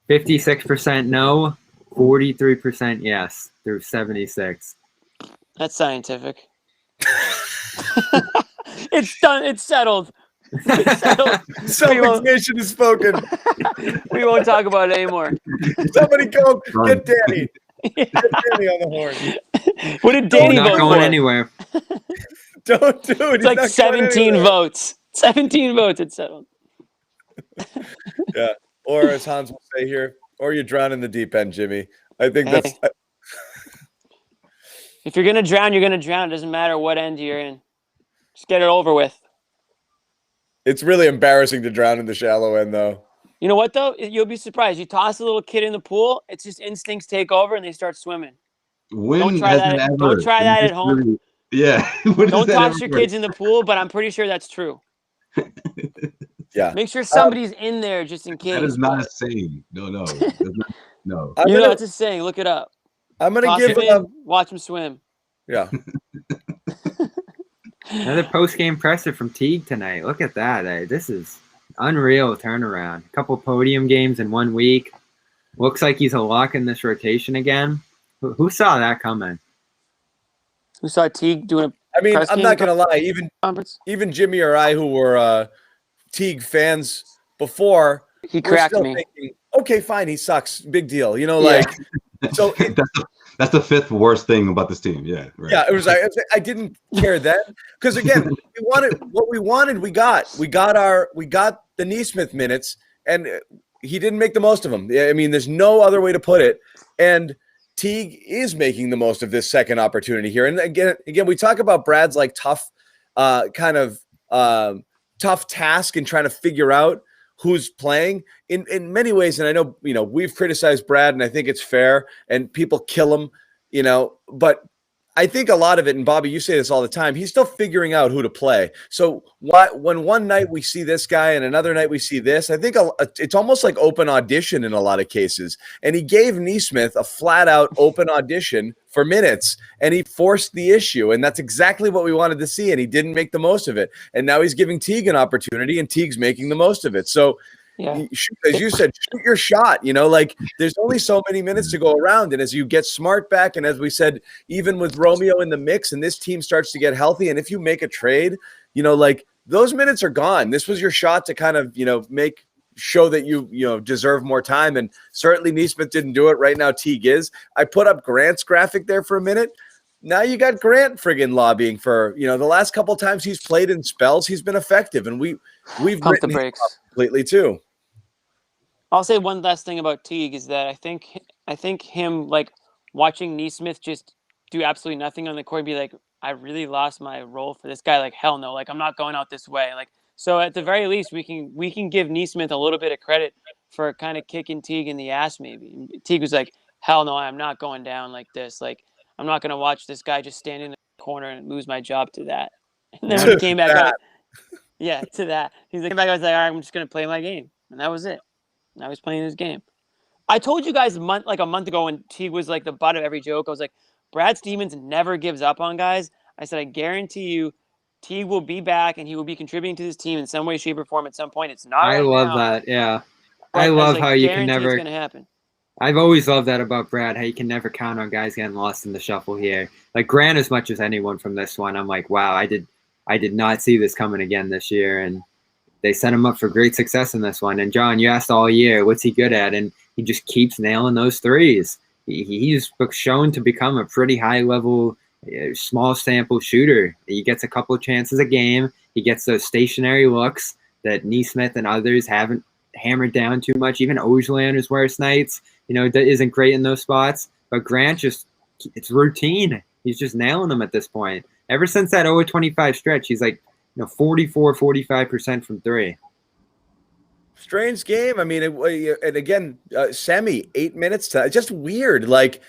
56% no, 43% yes through 76. That's scientific. It's done. It's settled. Celtics Nation has spoken. We won't talk about it anymore. Somebody go get Danny. Get Danny on the horn. What did Danny vote for? Not going anywhere. Don't do it. It's like 17 votes. 17 votes. It's settled. Yeah. Or as Hans will say here, or you drown in the deep end, Jimmy. I think that's. If you're gonna drown, you're gonna drown. It doesn't matter what end you're in. Just get it over with. It's really embarrassing to drown in the shallow end, though. You know what, though? You'll be surprised. You toss a little kid in the pool, it's just instincts take over and they start swimming. Don't try that at home. Really, yeah. Don't toss your kids in the pool, but I'm pretty sure that's true. Yeah. Make sure somebody's in there just in case. That is not a saying. No. No. It's a saying. Look it up. I'm going to give watch him swim. Yeah. Another post-game presser from Teague tonight. Look at that. This is unreal turnaround. A couple podium games in 1 week. Looks like he's a lock in this rotation again. Who saw that coming? Who saw Teague doing I'm not going to lie. Even Jimmy or I, who were Teague fans before, he cracked me. Thinking, okay, fine, he sucks. Big deal. So that's the 5th worst thing about this team. Yeah. Right. Yeah, it was. I didn't care then because again, we wanted. We got the Nesmith minutes, and he didn't make the most of them. I mean, there's no other way to put it. And Teague is making the most of this second opportunity here. And again, we talk about Brad's like tough, tough task in trying to figure out who's playing in many ways. And I know, we've criticized Brad and I think it's fair and people kill him, but I think a lot of it, and Bobby, you say this all the time, he's still figuring out who to play. So when one night we see this guy and another night we see this, I think it's almost like open audition in a lot of cases. And he gave Nesmith a flat out open audition for minutes and he forced the issue. And that's exactly what we wanted to see. And he didn't make the most of it. And now he's giving Teague an opportunity and Teague's making the most of it. So As you said, shoot your shot. Like there's only so many minutes to go around. And as you get Smart back, and as we said, even with Romeo in the mix and this team starts to get healthy, and if you make a trade, like those minutes are gone. This was your shot to kind of, show that you deserve more time. And certainly Nesmith didn't do it. Right now, Teague is. I put up Grant's graphic there for a minute. Now you got Grant friggin' lobbying for, the last couple of times he's played in spells, he's been effective. And we've pumped the brakes completely too. I'll say one last thing about Teague is that I think him like watching Nesmith just do absolutely nothing on the court and be like, I really lost my role for this guy. Like, hell no, like I'm not going out this way. Like, so at the very least, we can give Nesmith a little bit of credit for kind of kicking Teague in the ass. Maybe Teague was like, hell no, I'm not going down like this. Like, I'm not going to watch this guy just stand in the corner and lose my job to that. And then when he came back out, to that. He's like, I was like, all right, I'm just going to play my game. And that was it. Now he's playing his game. I told you guys a month ago when Teague was like the butt of every joke, I was like, Brad Stevens never gives up on guys. I said, I guarantee you, Teague will be back and he will be contributing to this team in some way, shape, or form at some point. It's not. I love that. Yeah. I love how you can never. It's going to happen. I've always loved that about Brad, how you can never count on guys getting lost in the shuffle here. Like Grant, as much as anyone from this one, I'm like, wow, I did not see this coming again this year. And they set him up for great success in this one. And John, you asked all year, what's he good at? And he just keeps nailing those threes. He's shown to become a pretty high level, small sample shooter. He gets a couple of chances a game. He gets those stationary looks that Nesmith and others haven't hammered down too much. Even Ojale on his worst nights, isn't great in those spots. But Grant it's routine. He's just nailing them at this point. Ever since that 0-25 stretch, he's like, 44-45% from three. Strange game. I mean, and again, Semi 8 minutes. Just weird. Like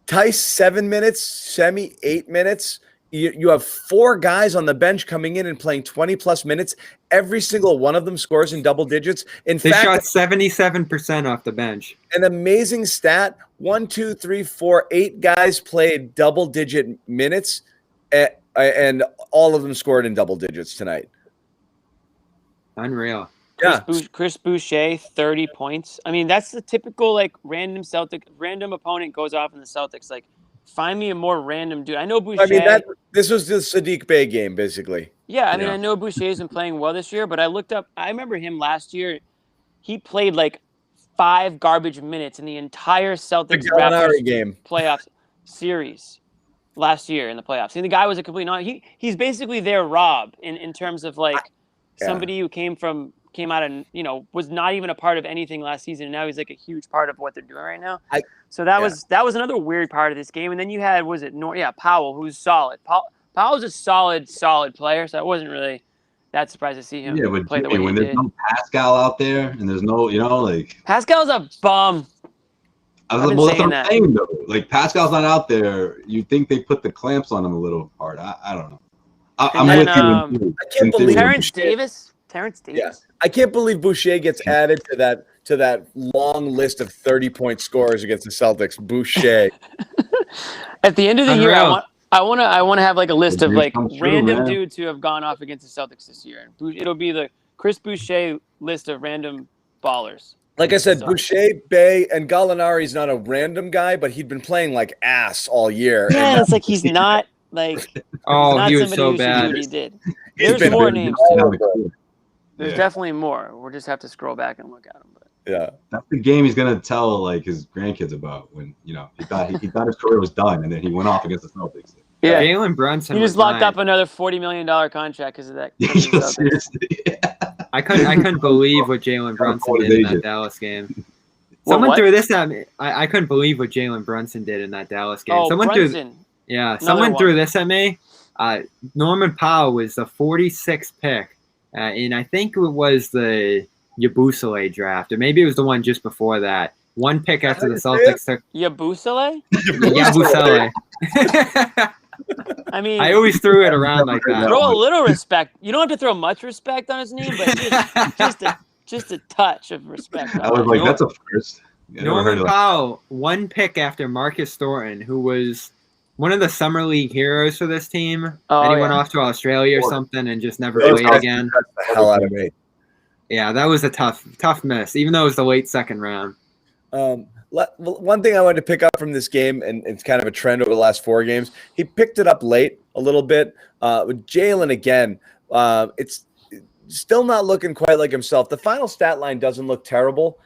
Tice 7 minutes, Semi 8 minutes. You have 4 guys on the bench coming in and playing 20+ minutes. Every single one of them scores in double digits. They shot 77% off the bench. An amazing stat. 1, 2, 3, 4, 8 guys played double-digit minutes, and all of them scored in double digits tonight. Unreal. Yeah. Chris Boucher, 30 points. I mean, that's the typical like random opponent goes off in the Celtics. Like, find me a more random dude. I know Boucher. I mean, this was the Sadiq Bey game, basically. Yeah, I mean, I know Boucher's been playing well this year, but I looked up. I remember him last year. He played like 5 garbage minutes in the entire Celtics Raptors game playoffs series last year in the playoffs. And the guy was a complete he's basically their Rob in terms of like somebody who came out and was not even a part of anything last season, and now he's like a huge part of what they're doing right now. So that was another weird part of this game. And then you had Powell, who's solid. Powell's a solid player, so I wasn't really that surprised to see him play the way he did. When there's no Pascal out there and there's no, Pascal's a bum. That's what I'm saying, though. Like, Pascal's not out there. You think they put the clamps on him a little hard. I don't know. I'm with you. I can't believe Terrence Davis. Yeah. I can't believe Boucher gets added to that long list of 30-point scorers against the Celtics. Boucher. At the end of the year, I want to have like a list of like random dudes who have gone off against the Celtics this year. It'll be the Chris Boucher list of random ballers. Like I said, Boucher, Bey, and Gallinari's not a random guy, but he'd been playing like ass all year. Yeah, it's like he's not like. He was so bad. He did. There's more names. There's definitely more. We'll just have to scroll back and look at them. But yeah, that's the game he's gonna tell like his grandkids about when he thought his career was done, and then he went off against the Celtics. Yeah, Jalen Brunson. He just locked up another $40 million contract because of that. Seriously. I couldn't believe what Jalen Brunson did in that Dallas game. Someone threw this at me. I couldn't believe what Jalen Brunson did in that Dallas game. Someone threw this at me. Norman Powell was the 46th pick, and I think it was the Yabusele draft, or maybe it was the one just before that. One pick after the Celtics took Yabusele. Yabusele. I mean, I always threw it around like that. Throw a little respect. You don't have to throw much respect on his name, but just a touch of respect. I was like, that's a first. Norman Powell, one pick after Marcus Thornton, who was one of the summer league heroes for this team. And he went off to Australia or something and just never played again. The hell out of me. Yeah, that was a tough miss, even though it was the late second round. One thing I wanted to pick up from this game, and it's kind of a trend over the last 4 games, he picked it up late a little bit. With Jalen again, it's still not looking quite like himself. The final stat line doesn't look terrible.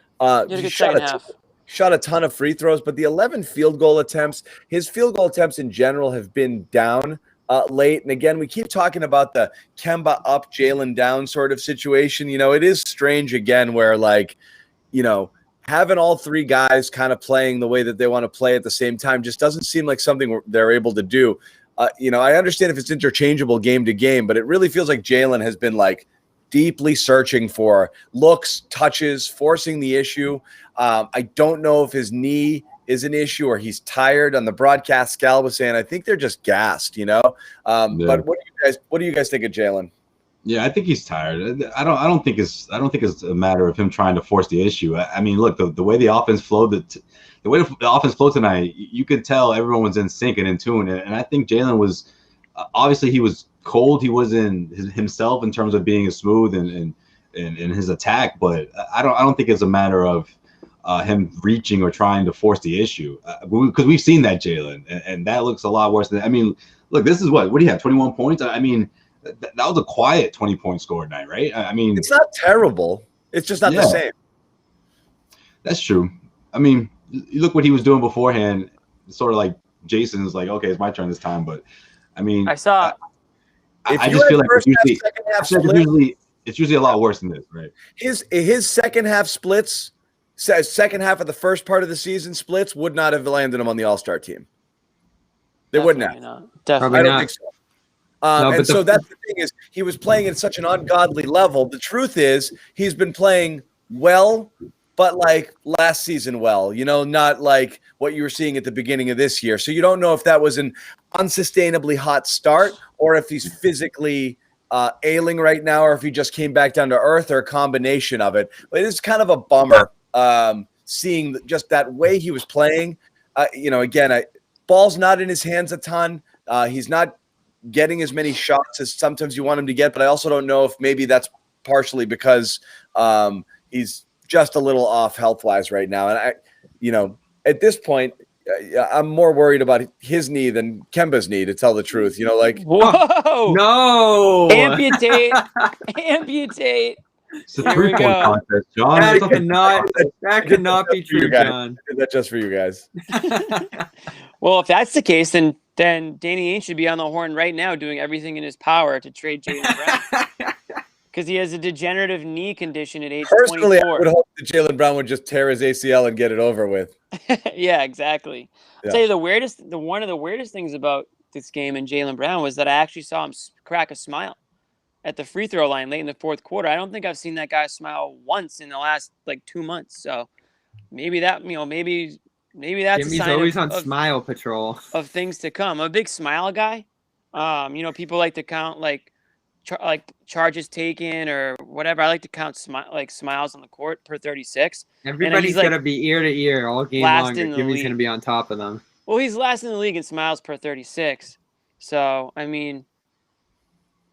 He shot a ton of free throws, but the 11 field goal attempts, his field goal attempts in general have been down late. And again, we keep talking about the Kemba up, Jalen down sort of situation. It is strange again where having all 3 guys kind of playing the way that they want to play at the same time just doesn't seem like something they're able to do. I understand if it's interchangeable game to game, but it really feels like Jalen has been deeply searching for looks, touches, forcing the issue. I don't know if his knee is an issue or he's tired. On the broadcast, Scal was saying, I think they're just gassed, But what do you guys think of Jalen? Yeah, I think he's tired. I don't think it's a matter of him trying to force the issue. I mean, look, the way the offense flowed, the way the offense flowed tonight, you could tell everyone was in sync and in tune. And I think Jalen was obviously he was cold. He wasn't himself in terms of being smooth and in his attack. But I don't think it's a matter of him reaching or trying to force the issue because we've seen that Jalen, and that looks a lot worse than. I mean, look, this is what do you have? 21 points. I mean. That was a quiet 20-point score night, right? I mean, it's not terrible. It's just not the same. That's true. I mean, you look what he was doing beforehand. Sort of like Jason's like, okay, it's my turn this time. But I mean, I saw. I just feel like it's usually a lot worse than this, right? His second half splits, second half of the first part of the season splits would not have landed him on the All-Star team. They wouldn't have. Definitely I don't think so. So that's the thing is he was playing at such an ungodly level. The truth is he's been playing well, but last season well, not like what you were seeing at the beginning of this year. So you don't know if that was an unsustainably hot start or if he's physically ailing right now or if he just came back down to earth or a combination of it. But it is kind of a bummer seeing just that way he was playing. Again, ball's not in his hands a ton. He's not getting as many shots as sometimes you want him to get, but I also don't know if maybe that's partially because he's just a little off health-wise right now. And at this point, I'm more worried about his knee than Kemba's knee, to tell the truth. Whoa, no, amputate. It's a 3-point contest, John. That cannot be true, John. I did that just for you guys. Well, if that's the case, then Danny Ainge should be on the horn right now doing everything in his power to trade Jalen Brown. Because he has a degenerative knee condition at age 24. Personally, I would hope that Jalen Brown would just tear his ACL and get it over with. Yeah, exactly. I'll tell you one of the weirdest things about this game and Jalen Brown was that I actually saw him crack a smile at the free throw line late in the fourth quarter. I don't think I've seen that guy smile once in the last 2 months. So maybe that, maybe that's Jimmy's a sign always on smile patrol of things to come. I'm a big smile guy. People like to count charges taken or whatever. I like to count smiles on the court per 36. Everybody's gonna be ear to ear all game long. Jimmy's gonna be on top of them. Well, he's last in the league in smiles per 36. So I mean,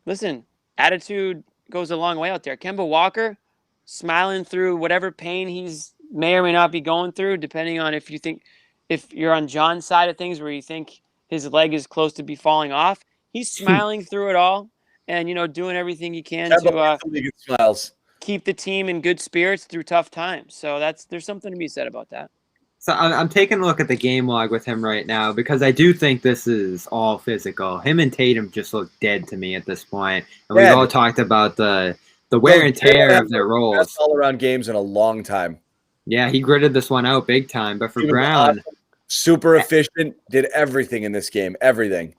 listen, attitude goes a long way out there. Kemba Walker smiling through whatever pain he's may or may not be going through, depending on if you're on John's side of things where you think his leg is close to be falling off. He's smiling through it all and, doing everything he can to keep the team in good spirits through tough times. So there's something to be said about that. So I'm taking a look at the game log with him right now because I do think this is all physical. Him and Tatum just look dead to me at this point. And we've all talked about the wear and tear of their roles. Best all-around games in a long time. Yeah, he gritted this one out big time. But for Brown, super efficient, did everything in this game, everything.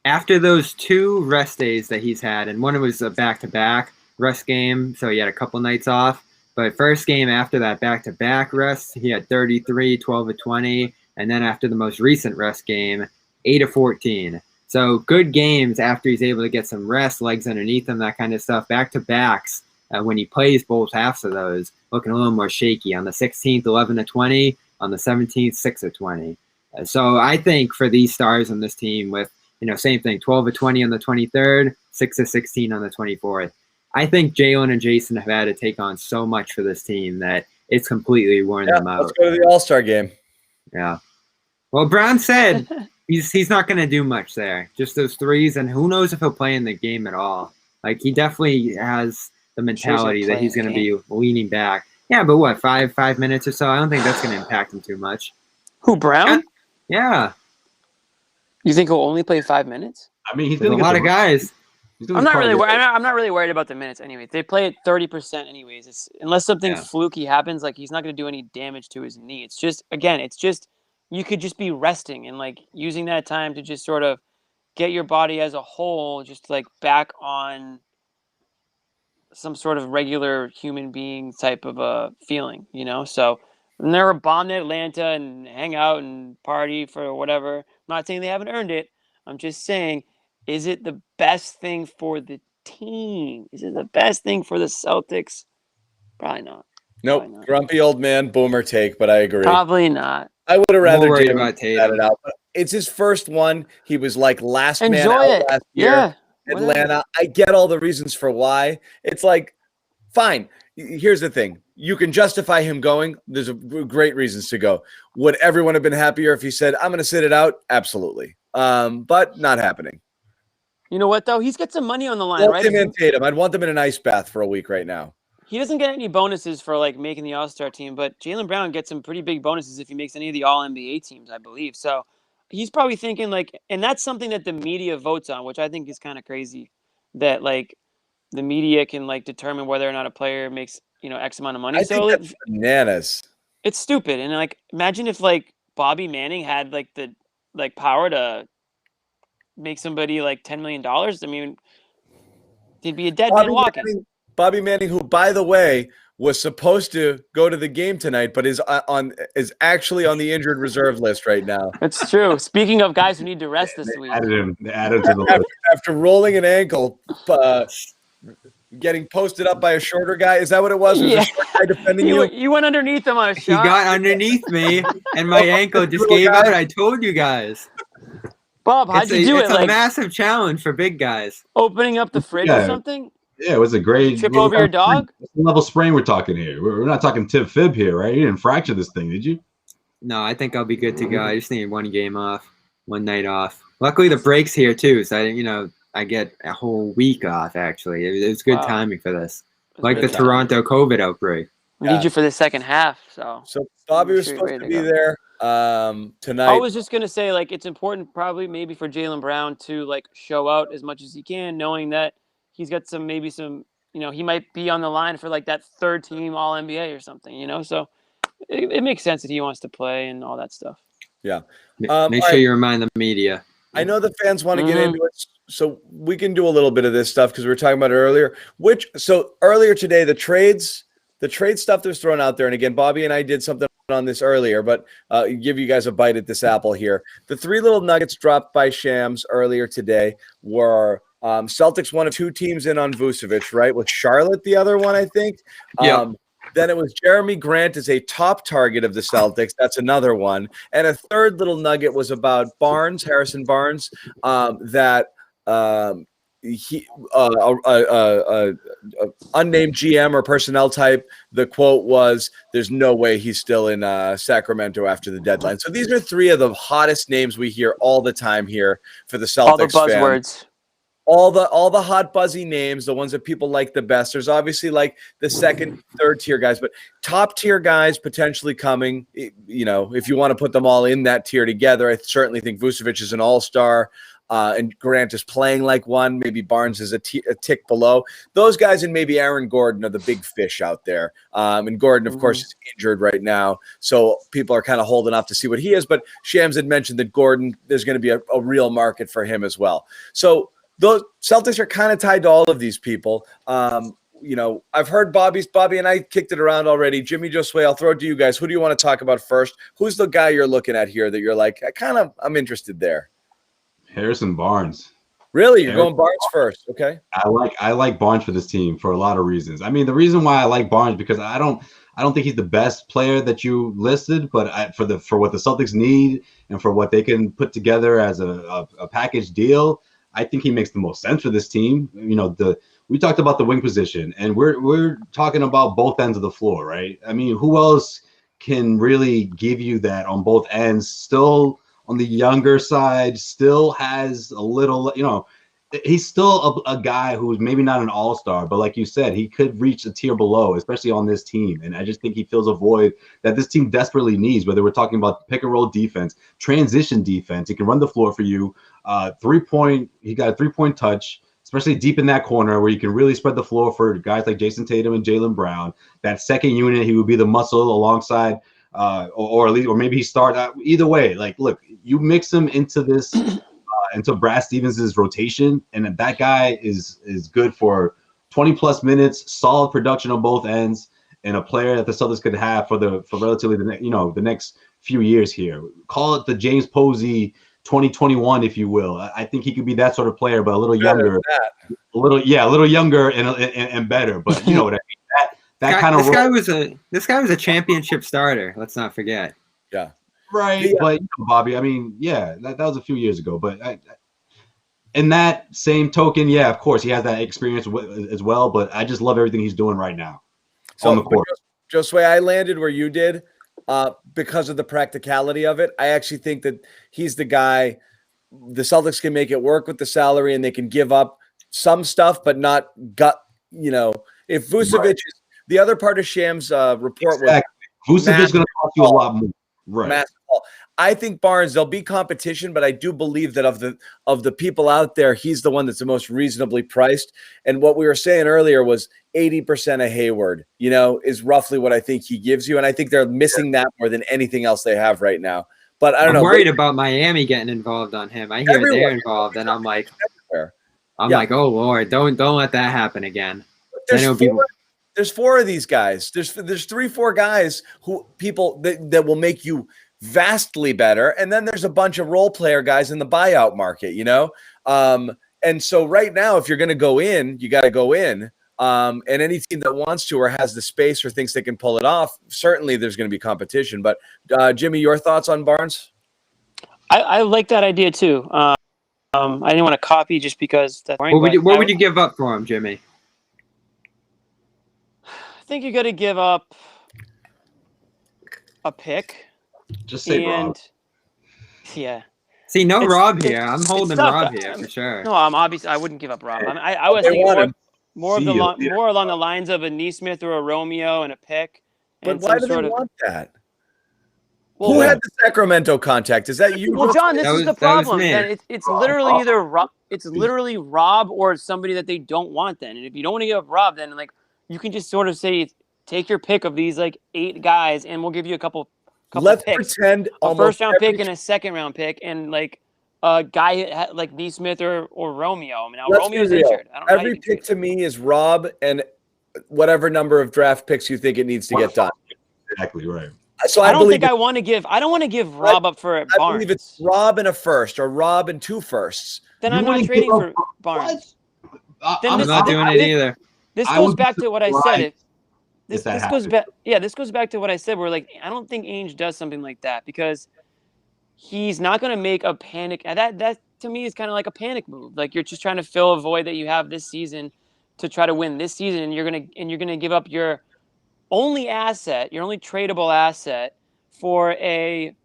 After those 2 rest days that he's had, and one was a back-to-back rest game, so he had a couple nights off. But first game after that back-to-back rest, he had 33, 12 of 20, and then after the most recent rest game, 8 of 14. So good games after he's able to get some rest, legs underneath him, that kind of stuff. Back-to-backs, when he plays both halves of those, looking a little more shaky. On the 16th, 11 of 20. On the 17th, 6 of 20. So I think for these stars on this team with, same thing, 12 of 20 on the 23rd, 6 of 16 on the 24th. I think Jalen and Jason have had to take on so much for this team that it's completely worn them out. Let's go to the All-Star game. Yeah. Well, Brown said he's not going to do much there. Just those threes, and who knows if he'll play in the game at all. Like, he definitely has the mentality that he's going to be leaning back. Yeah, but what, five minutes or so? I don't think that's going to impact him too much. Who, Brown? Yeah. You think he'll only play 5 minutes? I mean, he's There's a lot of guys. I'm not really worried about the minutes anyway. They play at 30% anyways. Unless something fluky happens, like he's not going to do any damage to his knee. It's just you could just be resting and like using that time to just sort of get your body as a whole just like back on some sort of regular human being type of a feeling, you know? So when they're bombed Atlanta and hang out and party for whatever, I'm not saying they haven't earned it. I'm just saying, is it the best thing for the team? Is it the best thing for the Celtics? Probably not. Nope. Probably not. Grumpy old man boomer take, but I agree. Probably not. I would have rather about Tatum. It out. But it's his first one. He was like last man Enjoy out it. last year. Yeah. Atlanta. I get all the reasons for why. It's like, fine. Here's the thing. You can justify him going. There's great reasons to go. Would everyone have been happier if he said, I'm going to sit it out? Absolutely. But not happening. You know what, though? He's got some money on the line, right? Him and Tatum. I'd want them in an ice bath for a week right now. He doesn't get any bonuses for like making the All-Star team, but Jaylen Brown gets some pretty big bonuses if he makes any of the All-NBA teams, I believe. So he's probably thinking like, and that's something that the media votes on, which I think is kind of crazy, that like the media can like determine whether or not a player makes, X amount of money. I think that's bananas. It's stupid. And like, imagine if like Bobby Manning had like the power to make somebody like $10 million. I mean, he'd be a dead man walking. Bobby Manning, who, by the way, was supposed to go to the game tonight, but is actually on the injured reserve list right now. That's true. Speaking of guys who need to rest this week, They added him to the list. After rolling an ankle, getting posted up by a shorter guy. Is that what it was? Was a short guy defending you? You went underneath him on a shot. He got underneath me, and my ankle just gave out. I told you guys. Bob, how'd you do it? It's a massive challenge for big guys. Opening up the fridge or something? Yeah, it was a great trip over your dog. Level sprain we're talking here. We're not talking tib fib here, right? You didn't fracture this thing, did you? No, I think I'll be good to go. I just need one game off, one night off. Luckily, the break's here too, so I get a whole week off. Actually, it was good timing for this, like the Toronto COVID outbreak. We need you for the second half. So Bobby was supposed to be there tonight. I was just gonna say, like, it's important, probably maybe for Jaylen Brown to like show out as much as he can, knowing that he's got some he might be on the line for like that third team All NBA or something, so it makes sense that he wants to play and all that stuff. Yeah. Make sure you remind the media. I know the fans want to get into it, so we can do a little bit of this stuff because we were talking about it earlier. So earlier today, the trade stuff that was thrown out there, and again, Bobby and I did something on this earlier, but give you guys a bite at this apple here. The three little nuggets dropped by Shams earlier today were Celtics, one of two teams in on Vucevic, right? With Charlotte, the other one, I think. Yeah. Then it was Jerami Grant is a top target of the Celtics. That's another one. And a third little nugget was about Harrison Barnes, that he unnamed GM or personnel type. The quote was, "There's no way he's still in Sacramento after the deadline." So these are three of the hottest names we hear all the time here for the Celtics. All the buzzwords. Fan. All the hot buzzy names, the ones that people like the best. There's obviously like the second, third tier guys, but top tier guys potentially coming. If you want to put them all in that tier together, I certainly think Vucevic is an all-star, and Grant is playing like one. Maybe Barnes is a tick below. Those guys and maybe Aaron Gordon are the big fish out there. And Gordon, of course, is injured right now, so people are kind of holding off to see what he is. But Shams had mentioned that Gordon, there's going to be a real market for him as well. So those Celtics are kind of tied to all of these people. I've heard Bobby and I kicked it around already. Jimmy, Josue, I'll throw it to you guys. Who do you want to talk about first? Who's the guy you're looking at here that you're like, I'm interested there? Harrison Barnes. Really? You're going Barnes first? Okay. I like Barnes for this team for a lot of reasons. I mean, the reason why I like Barnes because I don't think he's the best player that you listed, but for what the Celtics need and for what they can put together as a package deal, I think he makes the most sense for this team. What we talked about the wing position, and we're talking about both ends of the floor, right? I mean, who else can really give you that on both ends? Still on the younger side, still has a little, he's still a guy who's maybe not an all-star, but like you said, he could reach a tier below, especially on this team. And I just think he fills a void that this team desperately needs, whether we're talking about pick and roll defense, transition defense. He can run the floor for you. He got a three-point touch, especially deep in that corner where you can really spread the floor for guys like Jason Tatum and Jaylen Brown. That second unit, he would be the muscle alongside, or maybe he start either way. Like, look, you mix him into this, into Brad Stevens' rotation, and that guy is good for 20+ minutes, solid production on both ends, and a player that the Celtics could have for relatively the next few years here. Call it the James Posey 2021, if you will. I think he could be that sort of player, but a little younger, a little younger and better. But you know what I mean. That kind of this guy was a championship starter. Let's not forget. Yeah. Right. But Bobby, I mean, that was a few years ago. But in that same token, of course, he has that experience as well. But I just love everything he's doing right now on the court. Josue, I landed where you did. Because of the practicality of it, I actually think that he's the guy. The Celtics can make it work with the salary, and they can give up some stuff, but not gut. If Vucevic is the other part of Sham's report, Vucevic is going to cost you a lot more. Right. I think Barnes, there'll be competition, but I do believe that of the people out there, he's the one that's the most reasonably priced. And what we were saying earlier was 80% of Hayward, is roughly what I think he gives you. And I think they're missing that more than anything else they have right now. But I don't know. I'm worried about Miami getting involved on him. I hear they're involved, and I'm like, like, oh Lord, don't let that happen again. There's four of these guys. There's 3-4 guys who people that will make you vastly better, and then there's a bunch of role player guys in the buyout market, and so right now, if you're going to go in, you got to go in, and any team that wants to or has the space or thinks they can pull it off, certainly there's going to be competition. But Jimmy, your thoughts on Barnes? I like that idea too. I didn't want to copy just because that's what would you give up for him, Jimmy? I think you got to give up a pick. Just say Rob. Yeah. See, Rob here. I'm holding Rob here for sure. No, I wouldn't give up Rob. I was thinking more along the lines of a Neesmith or a Romeo and a pick. But why do they want that? Well, who had the Sacramento contact? Is that you? Well, John, this is the problem. It's literally either literally Rob or somebody that they don't want. Then, and if you don't want to give up Rob, then you can just sort of say, take your pick of these 8 guys, and we'll give you a couple. Let's picks. Pretend a first-round pick and a second-round pick, and a guy like Neesmith or Romeo. I mean, now Romeo's injured. I don't know every pick to me is Rob and whatever number of draft picks you think it needs to get done. Exactly right. So I don't want to give Rob up for Barnes. I believe it's Rob and a first or Rob and 2 firsts. Then I'm not trading for Barnes. I'm not doing it either. This goes back to what I said. This goes back. Yeah, this goes back to what I said. Where I don't think Ainge does something like that because he's not going to make a panic. That to me is kind of like a panic move. You're just trying to fill a void that you have this season to try to win this season, and you're gonna give up your only asset, your only tradable asset for a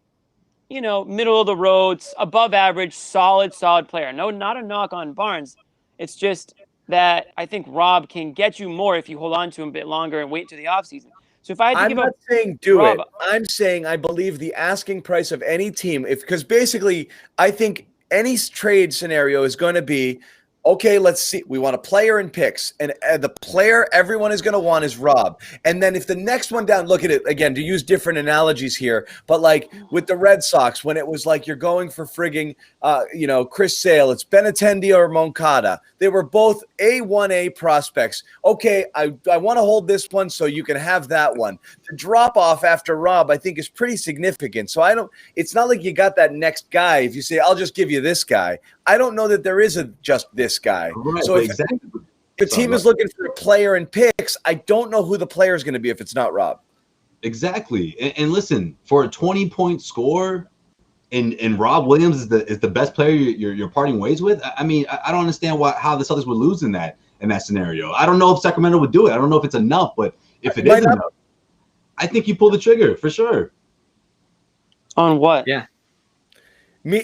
middle of the road, above average, solid player. No, not a knock on Barnes. It's just that I think Rob can get you more if you hold on to him a bit longer and wait to the offseason. So if I had to give up, I'm not saying do Rob, it. I'm saying I believe the asking price of any team, because basically I think any trade scenario is going to be, okay, let's see. We want a player and picks, and the player everyone is going to want is Rob. And then if the next one down, look at it again to use different analogies here, but with the Red Sox, when it was you're going for frigging, Chris Sale, it's Benintendi or Moncada. They were both A1A prospects. Okay, I want to hold this one so you can have that one. The drop off after Rob, I think, is pretty significant. So it's not like you got that next guy. If you say, I'll just give you this guy, I don't know that there is just this guy. Right, so if the team is looking for a player and picks, I don't know who the player is going to be if it's not Rob. Exactly. And listen, for a 20-point score, and Rob Williams is the best player you're parting ways with. I mean, I don't understand how the Celtics would lose in that. in that scenario. I don't know if Sacramento would do it. I don't know if it's enough, but if it is enough, I think you pull the trigger for sure. On what? Yeah.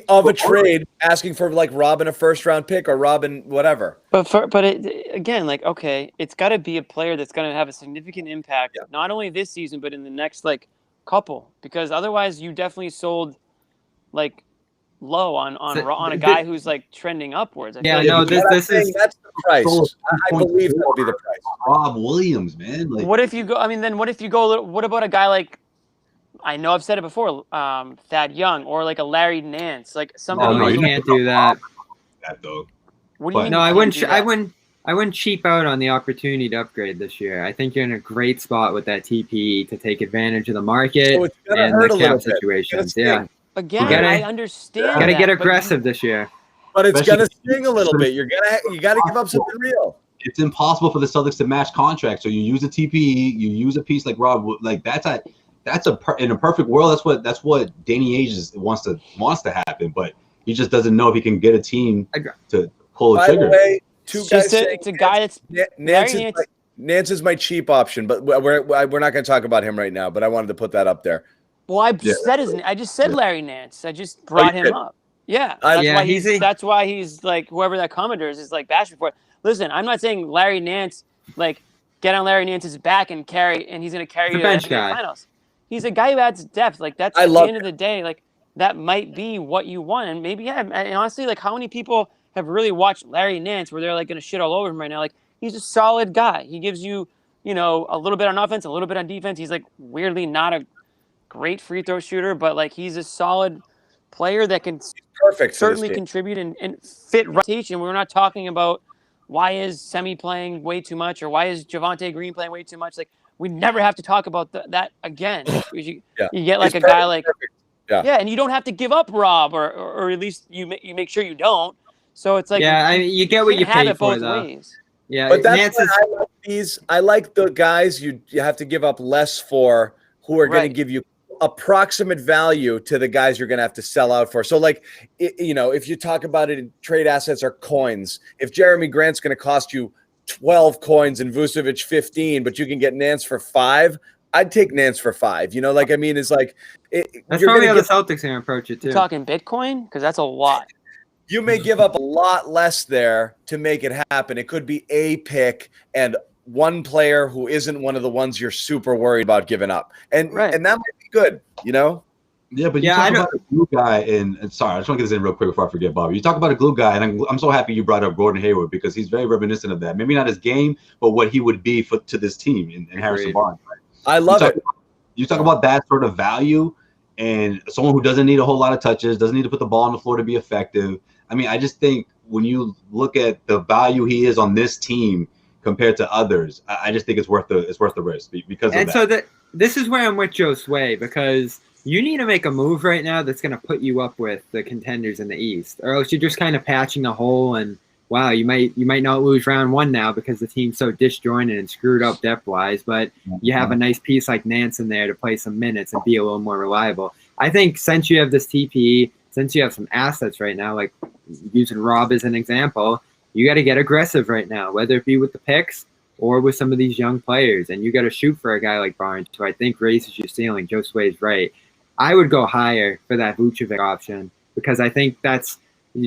A trade asking for like Robin a first round pick or Robin whatever. Again, like, okay, it's got to be a player that's going to have a significant impact, not only this season but in the next like couple, because otherwise you definitely sold like low on a guy who's like trending upwards. This is that's the price. I believe that'll be the price. Rob Williams, man. Like, what if you go? I mean, then what if you go? What about a guy like? I know I've said it before, Thad Young or like a Larry Nance, like somebody. No, you can't do that. That though. What do you mean? No, I wouldn't cheap out on the opportunity to upgrade this year. I think you're in a great spot with that TPE to take advantage of the market and the cap situations. Yeah. Again, I understand. You gotta get aggressive this year. But it's gonna sting a little bit. You gotta give up something real. It's impossible for the Celtics to match contracts. So you use a TPE, you use a piece like Rob. Like in a perfect world. That's what Danny Ainge wants to happen. But he just doesn't know if he can get a team to pull the trigger. By the way, it's a guy that's Nance is my cheap option, but we're not going to talk about him right now. But I wanted to put that up there. Well, I just said Larry Nance. I just brought him up. Yeah, that's why he's like whoever that commenter is like bashing for it. Listen, I'm not saying Larry Nance like get on Larry Nance's back and he's going to carry you to the NBA finals. He's a guy who adds depth. Like that's at the end of the day, like that might be what you want. And maybe and honestly, like how many people have really watched Larry Nance where they're like going to shit all over him right now? Like he's a solid guy. He gives you, a little bit on offense, a little bit on defense. He's like weirdly not a great free throw shooter, but like he's a solid player that can certainly contribute and fit rotation. We're not talking about why is Semi playing way too much or why is Javonte Green playing way too much. Like we never have to talk about that again. You get like a guy like and you don't have to give up Rob or at least you make sure you don't. So it's like you get what you pay for both though. Ways. Yeah, but that's why I like these. I like the guys you have to give up less for who are going to give you approximate value to the guys you're going to have to sell out for. So like, if you talk about it in trade assets or coins, if Jerami Grant's going to cost you 12 coins and Vucevic 15, but you can get Nance for 5, I'd take Nance for 5. It's like that's probably how the Celtics are going to approach it too. You're talking Bitcoin? Because that's a lot. You may give up a lot less there to make it happen. It could be a pick and one player who isn't one of the ones you're super worried about giving up. And that might be good, Yeah, but you talk about a glue guy, and sorry, I just want to get this in real quick before I forget, Bobby. You talk about a glue guy, and I'm so happy you brought up Gordon Hayward because he's very reminiscent of that. Maybe not his game, but what he would be to this team in Harrison Barnes. Right? I love it. You talk about that sort of value and someone who doesn't need a whole lot of touches, doesn't need to put the ball on the floor to be effective. I mean, I just think when you look at the value he is on this team compared to others, I just think it's worth the risk because of that. And so this is where I'm with Joe Sway because you need to make a move right now that's going to put you up with the contenders in the East, or else you're just kind of patching a hole. And wow, you might not lose round 1 now because the team's so disjointed and screwed up depth wise. But you have a nice piece like Nance in there to play some minutes and be a little more reliable. I think since you have this TPE, since you have some assets right now, like using Rob as an example, you got to get aggressive right now, whether it be with the picks or with some of these young players. And you got to shoot for a guy like Barnes, who I think raises your ceiling. Joe Sway's right. I would go higher for that Vucevic option because I think that's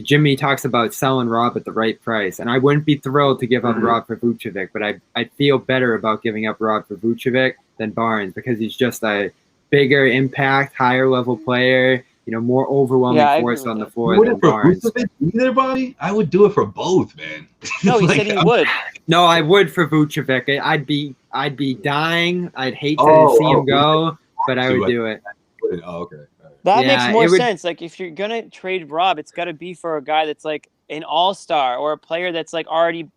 Jimmy talks about selling Rob at the right price. And I wouldn't be thrilled to give up Rob for Vucevic, but I'd feel better about giving up Rob for Vucevic than Barnes because he's just a bigger impact, higher level player, more overwhelming force on the floor than Barnes. Either, Bobby? I would do it for both, man. No, he said he would. No, I would for Vucevic. I'd be dying. I'd hate to see him go, but I would do it. Oh, okay. That makes more sense. Like if you're gonna trade Rob, it's got to be for a guy that's like an all-star or a player that's like already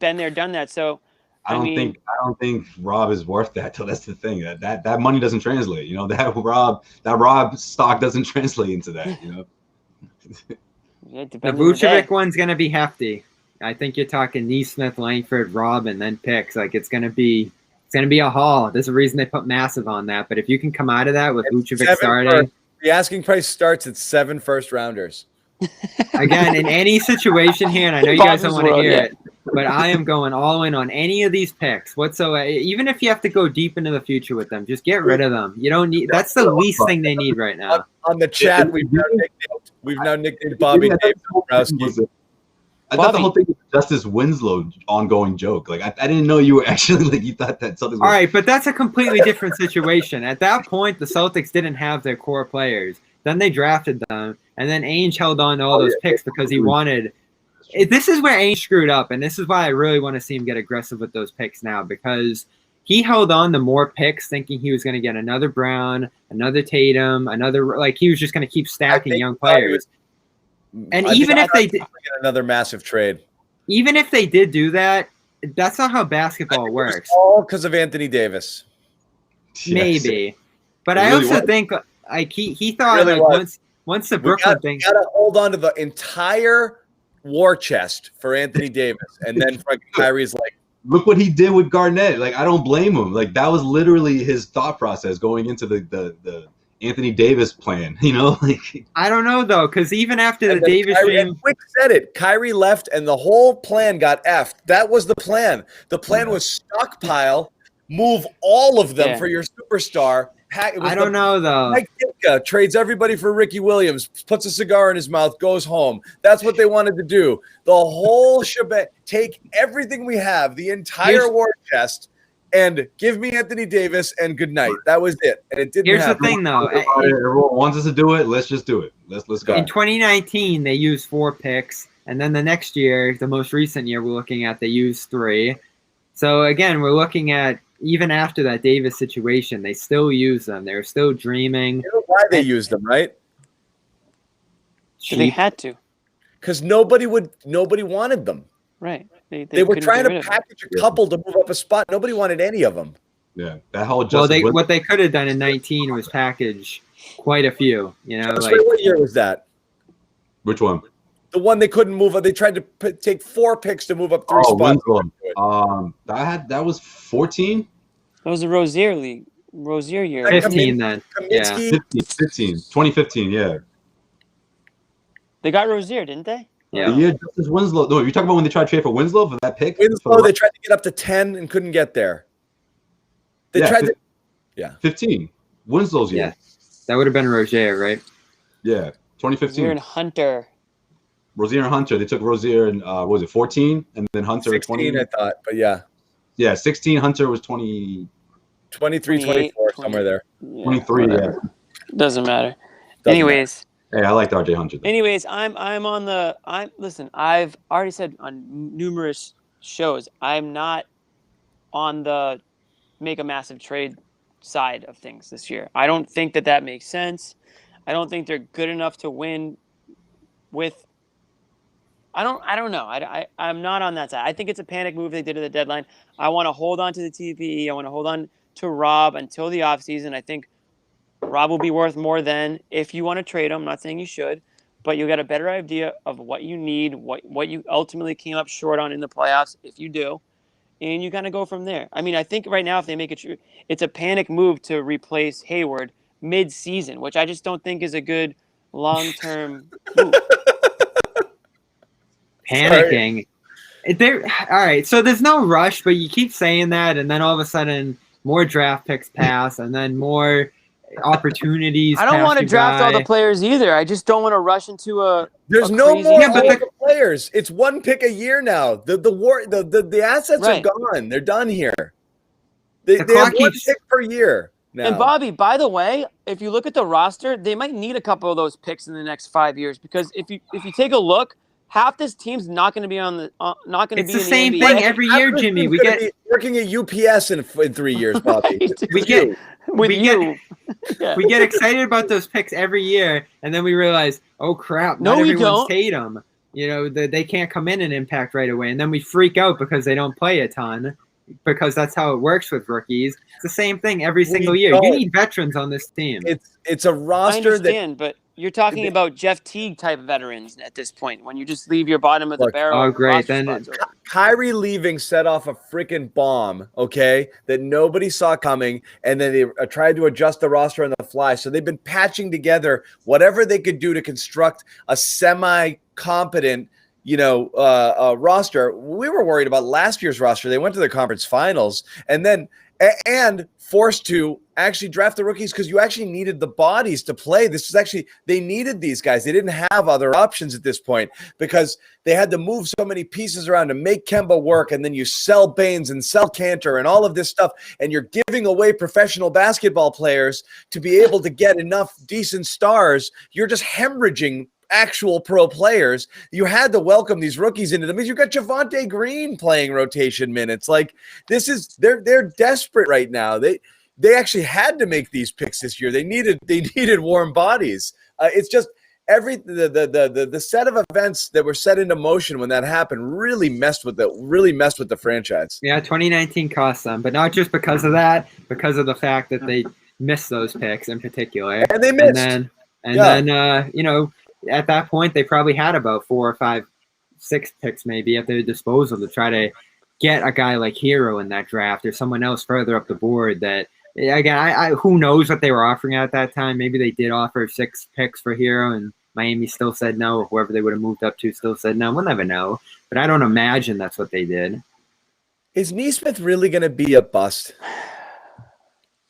been there, done that. So I don't think Rob is worth that. So that's the thing. That money doesn't translate. That Rob stock doesn't translate into that. The Vucevic one's gonna be hefty. I think you're talking Neesmith, Langford, Rob, and then picks. Like it's gonna be a haul. There's a reason they put massive on that. But if you can come out of that with Vucevic starting, the asking price starts at 7 first-rounders. Again, in any situation here, and I know you guys don't want to hear it. but I am going all in on any of these picks whatsoever. Even if you have to go deep into the future with them, just get rid of them. You don't need. That's the least thing they need right now. On the chat, we've now nicknamed Bobby David. I thought the whole thing was Justice Winslow ongoing joke. Like I didn't know you were actually like you thought that something. All right, but that's a completely different situation. At that point, the Celtics didn't have their core players. Then they drafted them, and then Ainge held on to all those picks because he wanted. This is where Ainge screwed up, and this is why I really want to see him get aggressive with those picks now because he held on to more picks, thinking he was going to get another Brown, another Tatum, he was just going to keep stacking young players. And even if they did another massive trade, even if they did do that, that's not how basketball works. All because of Anthony Davis, maybe. But I also think like he thought once the Brooklyn thing, got to hold on to the entire war chest for Anthony Davis, and then Kyrie's like, look what he did with Garnett. Like I don't blame him. Like that was literally his thought process going into the Anthony Davis plan, like I don't know though, because even after the Davis thing, Quick said it. Kyrie left, and the whole plan got effed. That was the plan. The plan was stockpile, move all of them for your superstar. I don't know though. Mike Ditka trades everybody for Ricky Williams, puts a cigar in his mouth, goes home. That's what they wanted to do. The whole shebang. Take everything we have, the entire war chest. And give me Anthony Davis and good night. That was it. And it didn't Here's happen. the thing, though. Everyone wants us to do it. Let's just do it. Let's go. In 2019, they used 4 picks. And then the next year, the most recent year we're looking at, they used 3. So, again, we're looking at, even after that Davis situation, they still use them. They're still dreaming. You know why they used them, right? They had to. Because nobody wanted them. Right. They were trying to package a couple to move up a spot. Nobody wanted any of them. Yeah, that whole what they could have done in 19 was package quite a few. What year was that? Which one? The one they couldn't move up. They tried to take 4 picks to move up 3 spots. That was 14. That was the Rozier year. 15 then. Yeah. 15. 2015. Yeah. They got Rozier, didn't they? Yeah. The year Justice Winslow. No, you're talking about when they tried to trade for Winslow for that pick? Winslow, they tried to get up to 10 and couldn't get there. They tried to. Yeah. 15. Winslow's year. Yeah. That would have been Rozier, right? Yeah. 2015. Rozier and Hunter. They took Rozier in, what was it, 14? And then Hunter 16, 20. I thought. But yeah. Yeah, 16. Hunter was 20. 23, 24, somewhere there. 23, yeah. Doesn't matter. Anyways. Hey, I liked RJ Hunter. Anyways, listen, I've already said on numerous shows, I'm not on the make a massive trade side of things this year. I don't think that makes sense. I don't think they're good enough to win with I don't know. I'm not on that side. I think it's a panic move they did at the deadline. I want to hold on to the TPE. I want to hold on to Rob until the offseason. I think Rob will be worth more than if you want to trade him. I'm not saying you should, but you'll get a better idea of what you need, what you ultimately came up short on in the playoffs, if you do, and you kind of go from there. I mean, I think right now if they make it, it's a panic move to replace Hayward mid-season, which I just don't think is a good long-term move. Panicking. All right, so there's no rush, but you keep saying that, and then all of a sudden more draft picks pass, and then more opportunities. I don't want to draft all the players either. I just don't want to rush into a. There's no more the players. It's 1 pick a year now. The assets are gone. They're done here. They have 1 pick per year now. And Bobby, by the way, if you look at the roster, they might need a couple of those picks in the next 5 years because if you take a look, half this team's not going to be on the not going to be. It's the same thing every year, Jimmy. We get working at UPS in 3 years, Bobby. Right. We get excited about those picks every year, and then we realize, oh crap, not everyone's Tatum. They can't come in and impact right away, and then we freak out because they don't play a ton, because that's how it works with rookies. It's the same thing every single year. You need veterans on this team. It's a roster but you're talking about Jeff Teague type veterans at this point when you just leave your bottom of the barrel. Oh, great. Then Kyrie leaving set off a freaking bomb, okay, that nobody saw coming, and then they tried to adjust the roster on the fly. So they've been patching together whatever they could do to construct a semi-competent, roster. We were worried about last year's roster. They went to the conference finals and then and forced to actually draft the rookies because you actually needed the bodies to play. They needed these guys. They didn't have other options at this point because they had to move so many pieces around to make Kemba work. And then you sell Baines and sell Cantor and all of this stuff. And you're giving away professional basketball players to be able to get enough decent stars. You're just hemorrhaging actual pro players. You had to welcome these rookies into them because you got Javonte Green playing rotation minutes. Like they're desperate right now. They actually had to make these picks this year. They needed warm bodies. It's just the set of events that were set into motion when that happened really messed with the franchise. Yeah, 2019 cost them, but not just because of that, because of the fact that they missed those picks in particular. And they missed. And then at that point, they probably had about 4 or 5, 6 picks maybe at their disposal to try to get a guy like Hero in that draft or someone else further up the board. That again, who knows what they were offering at that time? Maybe they did offer 6 picks for Hero, and Miami still said no. Or whoever they would have moved up to still said no. We'll never know, but I don't imagine that's what they did. Is Nesmith really going to be a bust?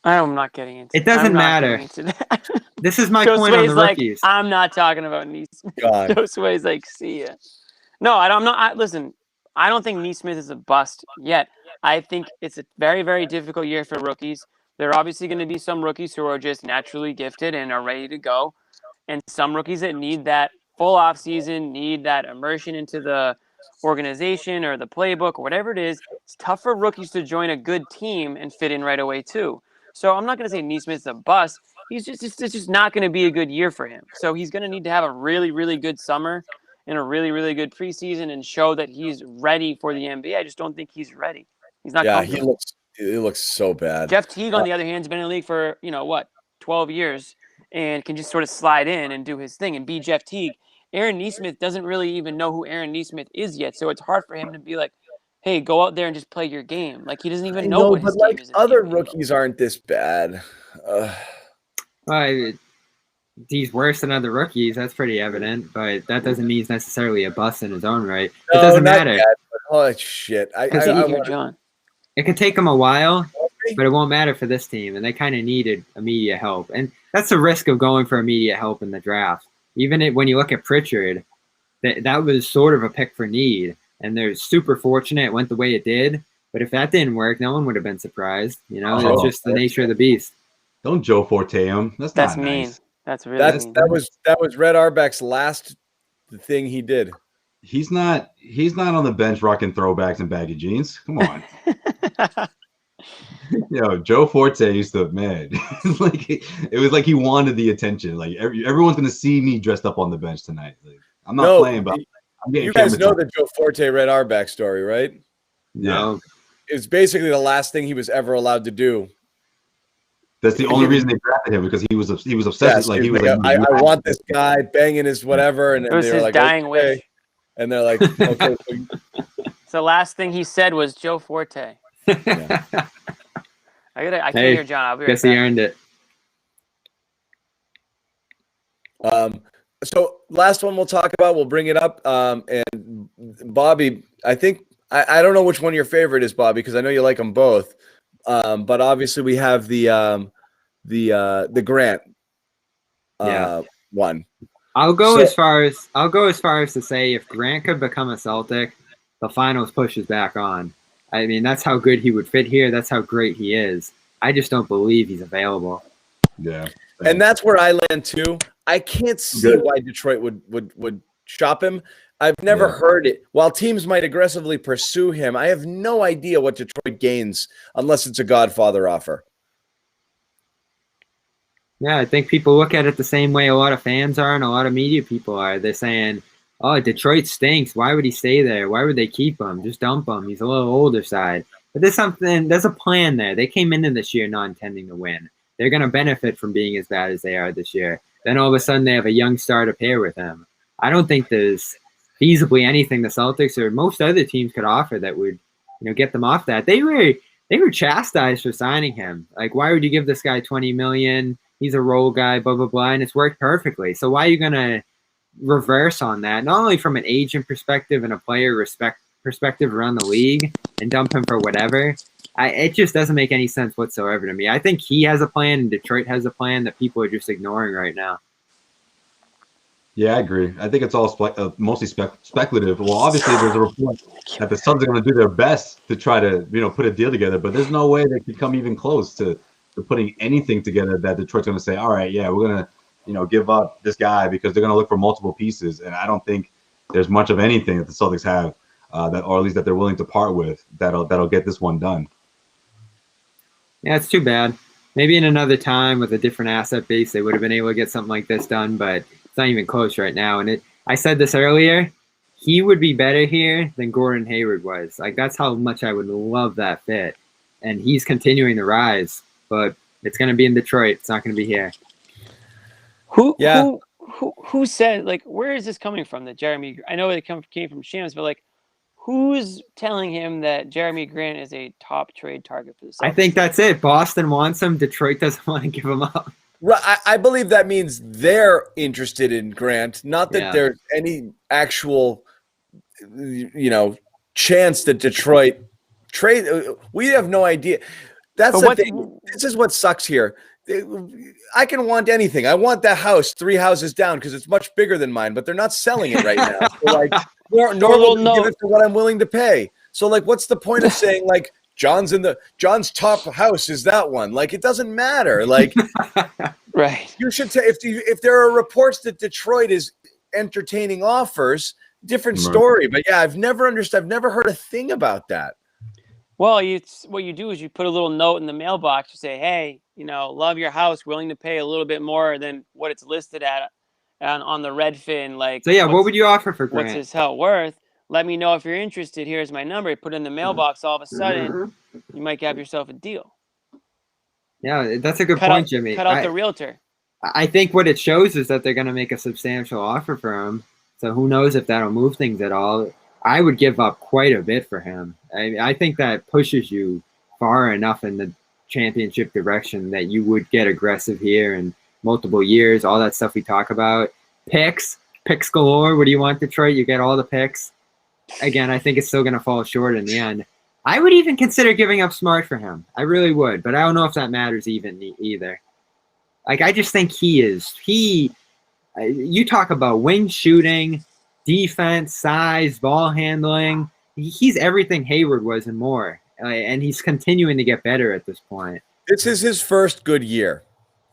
I'm not getting into it. Doesn't matter. This is my point on the rookies. I'm not talking about Nesmith. Josue's like, see ya. No, I'm not. Listen, I don't think Nesmith is a bust yet. I think it's a very, very difficult year for rookies. There are obviously going to be some rookies who are just naturally gifted and are ready to go. And some rookies that need that full off season, need that immersion into the organization or the playbook or whatever it is. It's tough for rookies to join a good team and fit in right away too. So I'm not going to say Nesmith's a bust. It's just not going to be a good year for him. So he's going to need to have a really, really good summer and a really, really good preseason and show that he's ready for the NBA. I just don't think he's ready. He's not. Yeah, he looks so bad. Jeff Teague, on the other hand, has been in the league for 12 years and can just sort of slide in and do his thing and be Jeff Teague. Aaron Nesmith doesn't really even know who Aaron Nesmith is yet, so it's hard for him to be like, hey, go out there and just play your game. Like, he doesn't even know what his game is. Other rookies aren't this bad. He's worse than other rookies. That's pretty evident, but that doesn't mean he's necessarily a bust in his own right. It doesn't matter. Oh, shit. John. It could take him a while, but it won't matter for this team, and they kind of needed immediate help. And that's the risk of going for immediate help in the draft. Even when you look at Pritchard, that was sort of a pick for need. And they're super fortunate it went the way it did. But if that didn't work, no one would have been surprised. It's just the nature of the beast. Don't Joe Forte him. That's mean. Nice. That's really mean. That was Red Auerbach's last thing he did. He's not on the bench rocking throwbacks and baggy jeans. Come on. Joe Forte used to, man. It was like he wanted the attention. Like everyone's gonna see me dressed up on the bench tonight. Like, I'm not playing, but you guys know the Joe Forte Red Auerbach story, right? Yeah. It was basically the last thing he was ever allowed to do. That's the only reason they drafted him, because he was obsessed. I want this guy banging his whatever, and it was they were his like, dying okay. wish. And they're like, okay. So the last thing he said was Joe Forte. Yeah. I can't hear John. I'll be right guess back. he earned it. So last one we'll talk about, we'll bring it up. And Bobby, I think I don't know which one your favorite is, Bobby, because I know you like them both. But obviously we have the Grant one. I'll go as far as to say if Grant could become a Celtic, the finals pushes back on. I mean, that's how good he would fit here. That's how great he is. I just don't believe he's available. Yeah. And that's where I land too. I can't see why Detroit would shop him. I've never heard it. While teams might aggressively pursue him, I have no idea what Detroit gains unless it's a Godfather offer. Yeah, I think people look at it the same way a lot of fans are and a lot of media people are. They're saying, oh, Detroit stinks. Why would he stay there? Why would they keep him? Just dump him. He's a little older side. But there's a plan there. They came into this year not intending to win. They're going to benefit from being as bad as they are this year. Then all of a sudden they have a young star to pair with him. I don't think there's feasibly anything the Celtics or most other teams could offer that would, get them off that. They were chastised for signing him. Like, why would you give this guy $20 million? He's a role guy, blah, blah, blah, and it's worked perfectly. So why are you going to reverse on that, not only from an agent perspective and a player perspective around the league, and dump him for whatever. It just doesn't make any sense whatsoever to me. I think he has a plan and Detroit has a plan that people are just ignoring right now. Yeah, I agree. I think it's all mostly speculative. Well, obviously, there's a report that the Suns are going to do their best to try to, put a deal together. But there's no way they could come even close to putting anything together that Detroit's going to say, all right, yeah, we're going to, give up this guy, because they're going to look for multiple pieces. And I don't think there's much of anything that the Celtics have or at least that they're willing to part with that'll get this one done. Yeah, it's too bad. Maybe in another time with a different asset base, they would have been able to get something like this done, but it's not even close right now. And I said this earlier, he would be better here than Gordon Hayward was. Like, that's how much I would love that fit. And he's continuing to rise, but it's going to be in Detroit. It's not going to be here. Who said, like, where is this coming from that Jerami, I know it came from Shams, but like, who's telling him that Jerami Grant is a top trade target for the Celtics? I think that's it. Boston wants him. Detroit doesn't want to give him up. Right, I believe that means they're interested in Grant, not that there's any actual, chance that Detroit trade. We have no idea. That's the thing. This is what sucks here. I can want anything. I want that house 3 houses down because it's much bigger than mine, but they're not selling it right now. So like, nor will they give it for what I'm willing to pay. So like, what's the point of saying like John's top house is that one? Like, it doesn't matter. Like, right? You should say if there are reports that Detroit is entertaining offers, different story. But yeah, I've never heard a thing about that. Well, what you do is you put a little note in the mailbox to say, hey, love your house, willing to pay a little bit more than what it's listed at on the Redfin. Like, so yeah, what would you offer for Grant? What's his hell worth? Let me know if you're interested. Here's my number. Put it in the mailbox. All of a sudden, you might have yourself a deal. Yeah, that's a good point, Jimmy. Cut out the realtor. I think what it shows is that they're going to make a substantial offer for him. So who knows if that'll move things at all. I would give up quite a bit for him. I think that pushes you far enough in the championship direction that you would get aggressive here in multiple years, all that stuff we talk about. Picks galore. What do you want, Detroit? You get all the picks. Again, I think it's still going to fall short in the end. I would even consider giving up Smart for him. I really would, but I don't know if that matters either. Like, I just think you talk about wing shooting, defense, size, ball handling. He's everything Hayward was and more. And he's continuing to get better at this point. This is his first good year.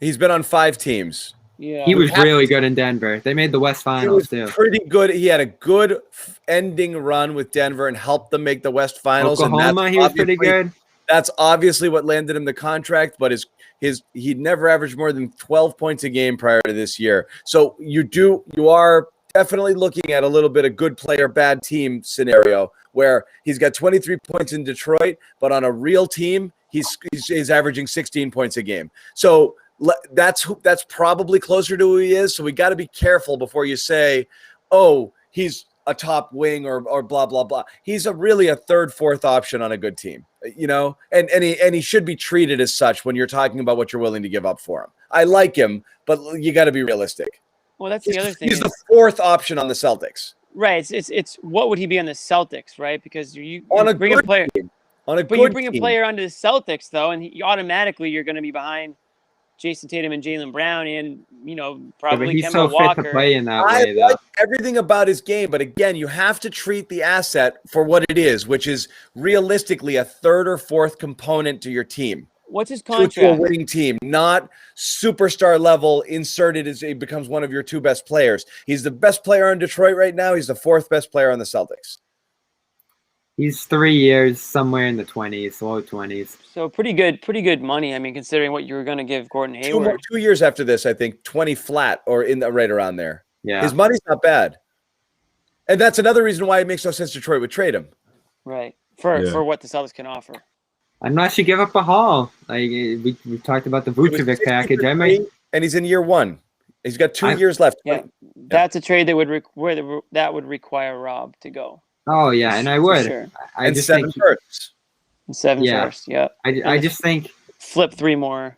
He's been on 5 teams. Yeah, he was really good in Denver. They made the West Finals too. Pretty good. He had a good ending run with Denver and helped them make the West Finals. Oklahoma, he was pretty good. That's obviously what landed him the contract, but he'd never averaged more than 12 points a game prior to this year. So you are definitely looking at a little bit of good player, bad team scenario where he's got 23 points in Detroit, but on a real team, he's averaging 16 points a game. So that's probably closer to who he is. So we got to be careful before you say, oh, he's a top wing or blah, blah, blah. He's really a 3rd, 4th option on a good team, and he should be treated as such when you're talking about what you're willing to give up for him. I like him, but you got to be realistic. Well, that's the other thing. He's the 4th option on the Celtics. Right. It's what would he be on the Celtics, right? Because you bring a player team. A player onto the Celtics though, and automatically you're going to be behind Jason Tatum and Jaylen Brown, and probably he's Kemba so Walker. fit to play in that way. I like everything about his game, but again, you have to treat the asset for what it is, which is realistically a 3rd or 4th component to your team. What's his contract? To a winning team, not superstar level inserted as he becomes one of your 2 best players. He's the best player in Detroit right now. He's the 4th best player on the Celtics. He's 3 years, somewhere in the 20s, low 20s. So pretty good money. I mean, considering what you were going to give Gordon Hayward. 2 years after this, I think 20 flat or right around there. Yeah, his money's not bad, and that's another reason why it makes no sense Detroit would trade him. Right for what the Celtics can offer. I'm not sure give up a haul. Like we talked about the Vucevic package. And he's in year 1. He's got 2 years left. Yeah, that's a trade that would require Rob to go. Oh yeah, and I would. Sure. I just 7 firsts. 7 firsts. Yeah. I just think flip 3 more.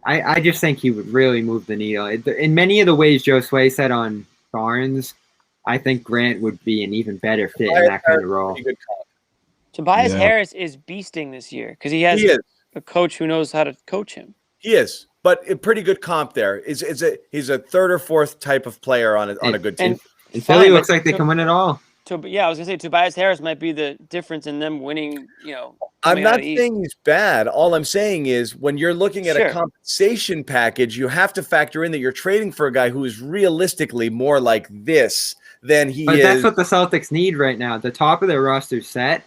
I just think he would really move the needle. In many of the ways Joe Sway said on Barnes, I think Grant would be an even better fit in that kind of role. Tobias Harris is beasting this year because he has a coach who knows how to coach him. He is, but a pretty good comp there. He's a third or fourth type of player on a good team. And Philly looks like they can win it all. Yeah, I was gonna say Tobias Harris might be the difference in them winning. I'm not saying he's bad. All I'm saying is when you're looking at a compensation package, you have to factor in that you're trading for a guy who is realistically more like this than he is. But that's what the Celtics need right now. The top of their roster set.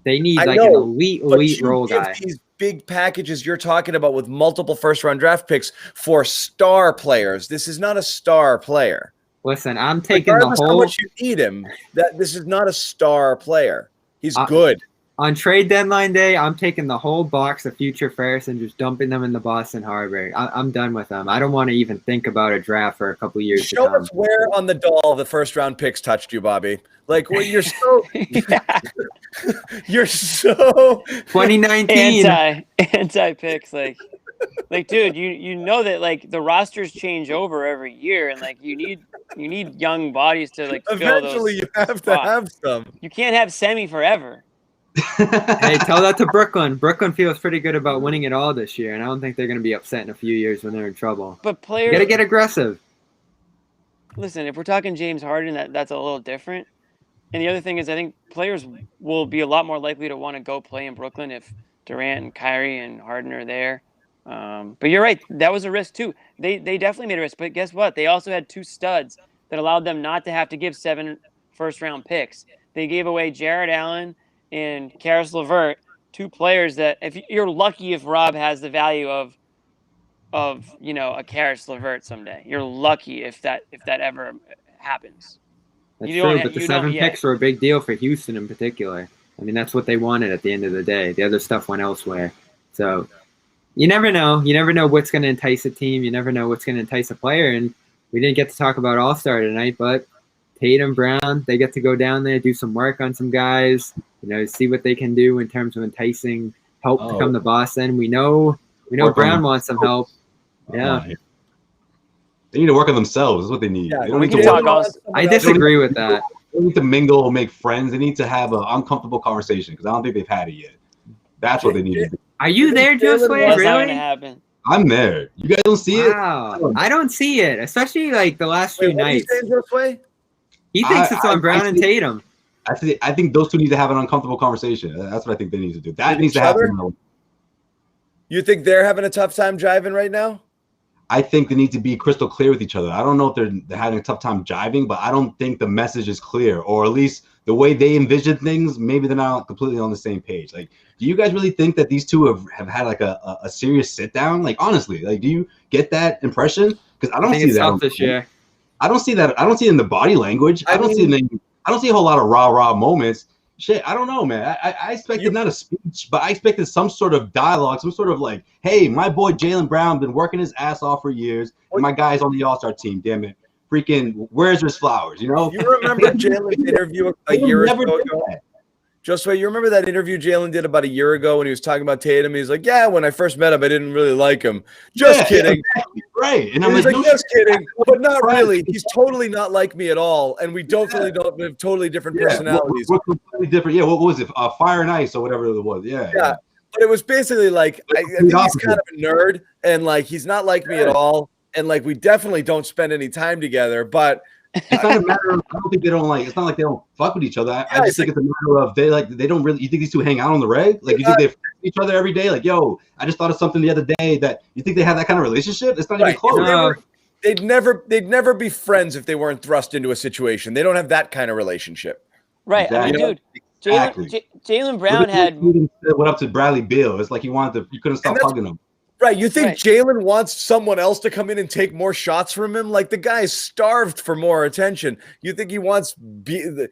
They need an elite role guy. These big packages you're talking about with multiple first-round draft picks for star players. This is not a star player. Listen, I'm taking Regardless how much you need him. This is not a star player. He's good. On trade deadline day, I'm taking the whole box of future firsts and just dumping them in the Boston Harbor. I'm done with them. I don't want to even think about a draft for a couple of years. Show us where on the doll the first-round picks touched you, Bobby. Like, well, you're so you're so 2019 anti picks. Like, dude, you know that like the rosters change over every year, and like you need young bodies to like fill those. Eventually, you have to have some. You can't have Semi forever. Hey, tell that to Brooklyn. Brooklyn feels pretty good about winning it all this year, and I don't think they're going to be upset in a few years when they're in trouble. But players got to get aggressive. Listen, if we're talking James Harden, that's a little different. And the other thing is, I think players will be a lot more likely to want to go play in Brooklyn if Durant and Kyrie and Harden are there. But you're right, that was a risk too. They definitely made a risk. But guess what? They also had two studs that allowed them not to have to give 7 first-round picks. They gave away Jared Allen and Karis LeVert, 2 players that if you're lucky if Rob has the value of a Karis LeVert someday. You're lucky if that ever happens. That's true, but the 7 picks were a big deal for Houston in particular. I mean, that's what they wanted at the end of the day. The other stuff went elsewhere. So you never know. You never know what's going to entice a team. You never know what's going to entice a player. And we didn't get to talk about All-Star tonight, but Tatum, Brown, they get to go down there, do some work on some guys, see what they can do in terms of enticing help to come to Boston. We know Brown wants some help. Yeah. They need to work on themselves. Is what they need. Yeah, they don't need to talk. I disagree with that. They need to mingle, make friends. They need to have an uncomfortable conversation because I don't think they've had it yet. That's what they need to do. Are you there, Josue? Really? Happen. I'm there. You guys don't see it? Wow. I don't see it, especially like the last few nights. He thinks it's on Brown and Tatum. I think those two need to have an uncomfortable conversation. That's what I think they need to do. That needs to happen. You think they're having a tough time jiving right now? I think they need to be crystal clear with each other. I don't know if they're having a tough time jiving, but I don't think the message is clear, or at least the way they envision things, maybe they're not completely on the same page. Like, do you guys really think that these two have had like a serious sit down? Like, honestly, like, do you get that impression? Because I don't see that. This year. I don't see that. I don't see it in the body language. I don't see a whole lot of rah moments. Shit, I don't know, man. I expected not a speech, but I expected some sort of dialogue, some sort of like, hey, my boy Jaylen Brown been working his ass off for years. And my guy's on the All-Star team, damn it. Freaking, where's his flowers, You remember Jaylen's interview a year ago? Josue, you remember that interview Jaylen did about a year ago when he was talking about Tatum? He was like, yeah, when I first met him, I didn't really like him. Just kidding. Yeah, right. And I'm like, just kidding. But not really. He's totally not like me at all. And we don't have totally different personalities. We're completely different. Yeah, what was it? Fire and Ice or whatever it was. Yeah. But it was basically like, I think he's kind of a nerd. And like, he's not like me at all. And like, we definitely don't spend any time together. But it's not a matter of, I don't think they don't like, it's not like they don't fuck with each other. I just think it's a matter of they don't really, you think these two hang out on the reg? Like, you think they fuck each other every day? Like, yo, I just thought of something the other day that you think they have that kind of relationship? It's not even close. They'd never be friends if they weren't thrust into a situation. They don't have that kind of relationship. Right. Exactly. I mean, dude, Jaylen Brown had went up to Bradley Beal. It's like he couldn't stop hugging him. Right, you think Jaylen wants someone else to come in and take more shots from him? Like, the guy is starved for more attention. You think he wants to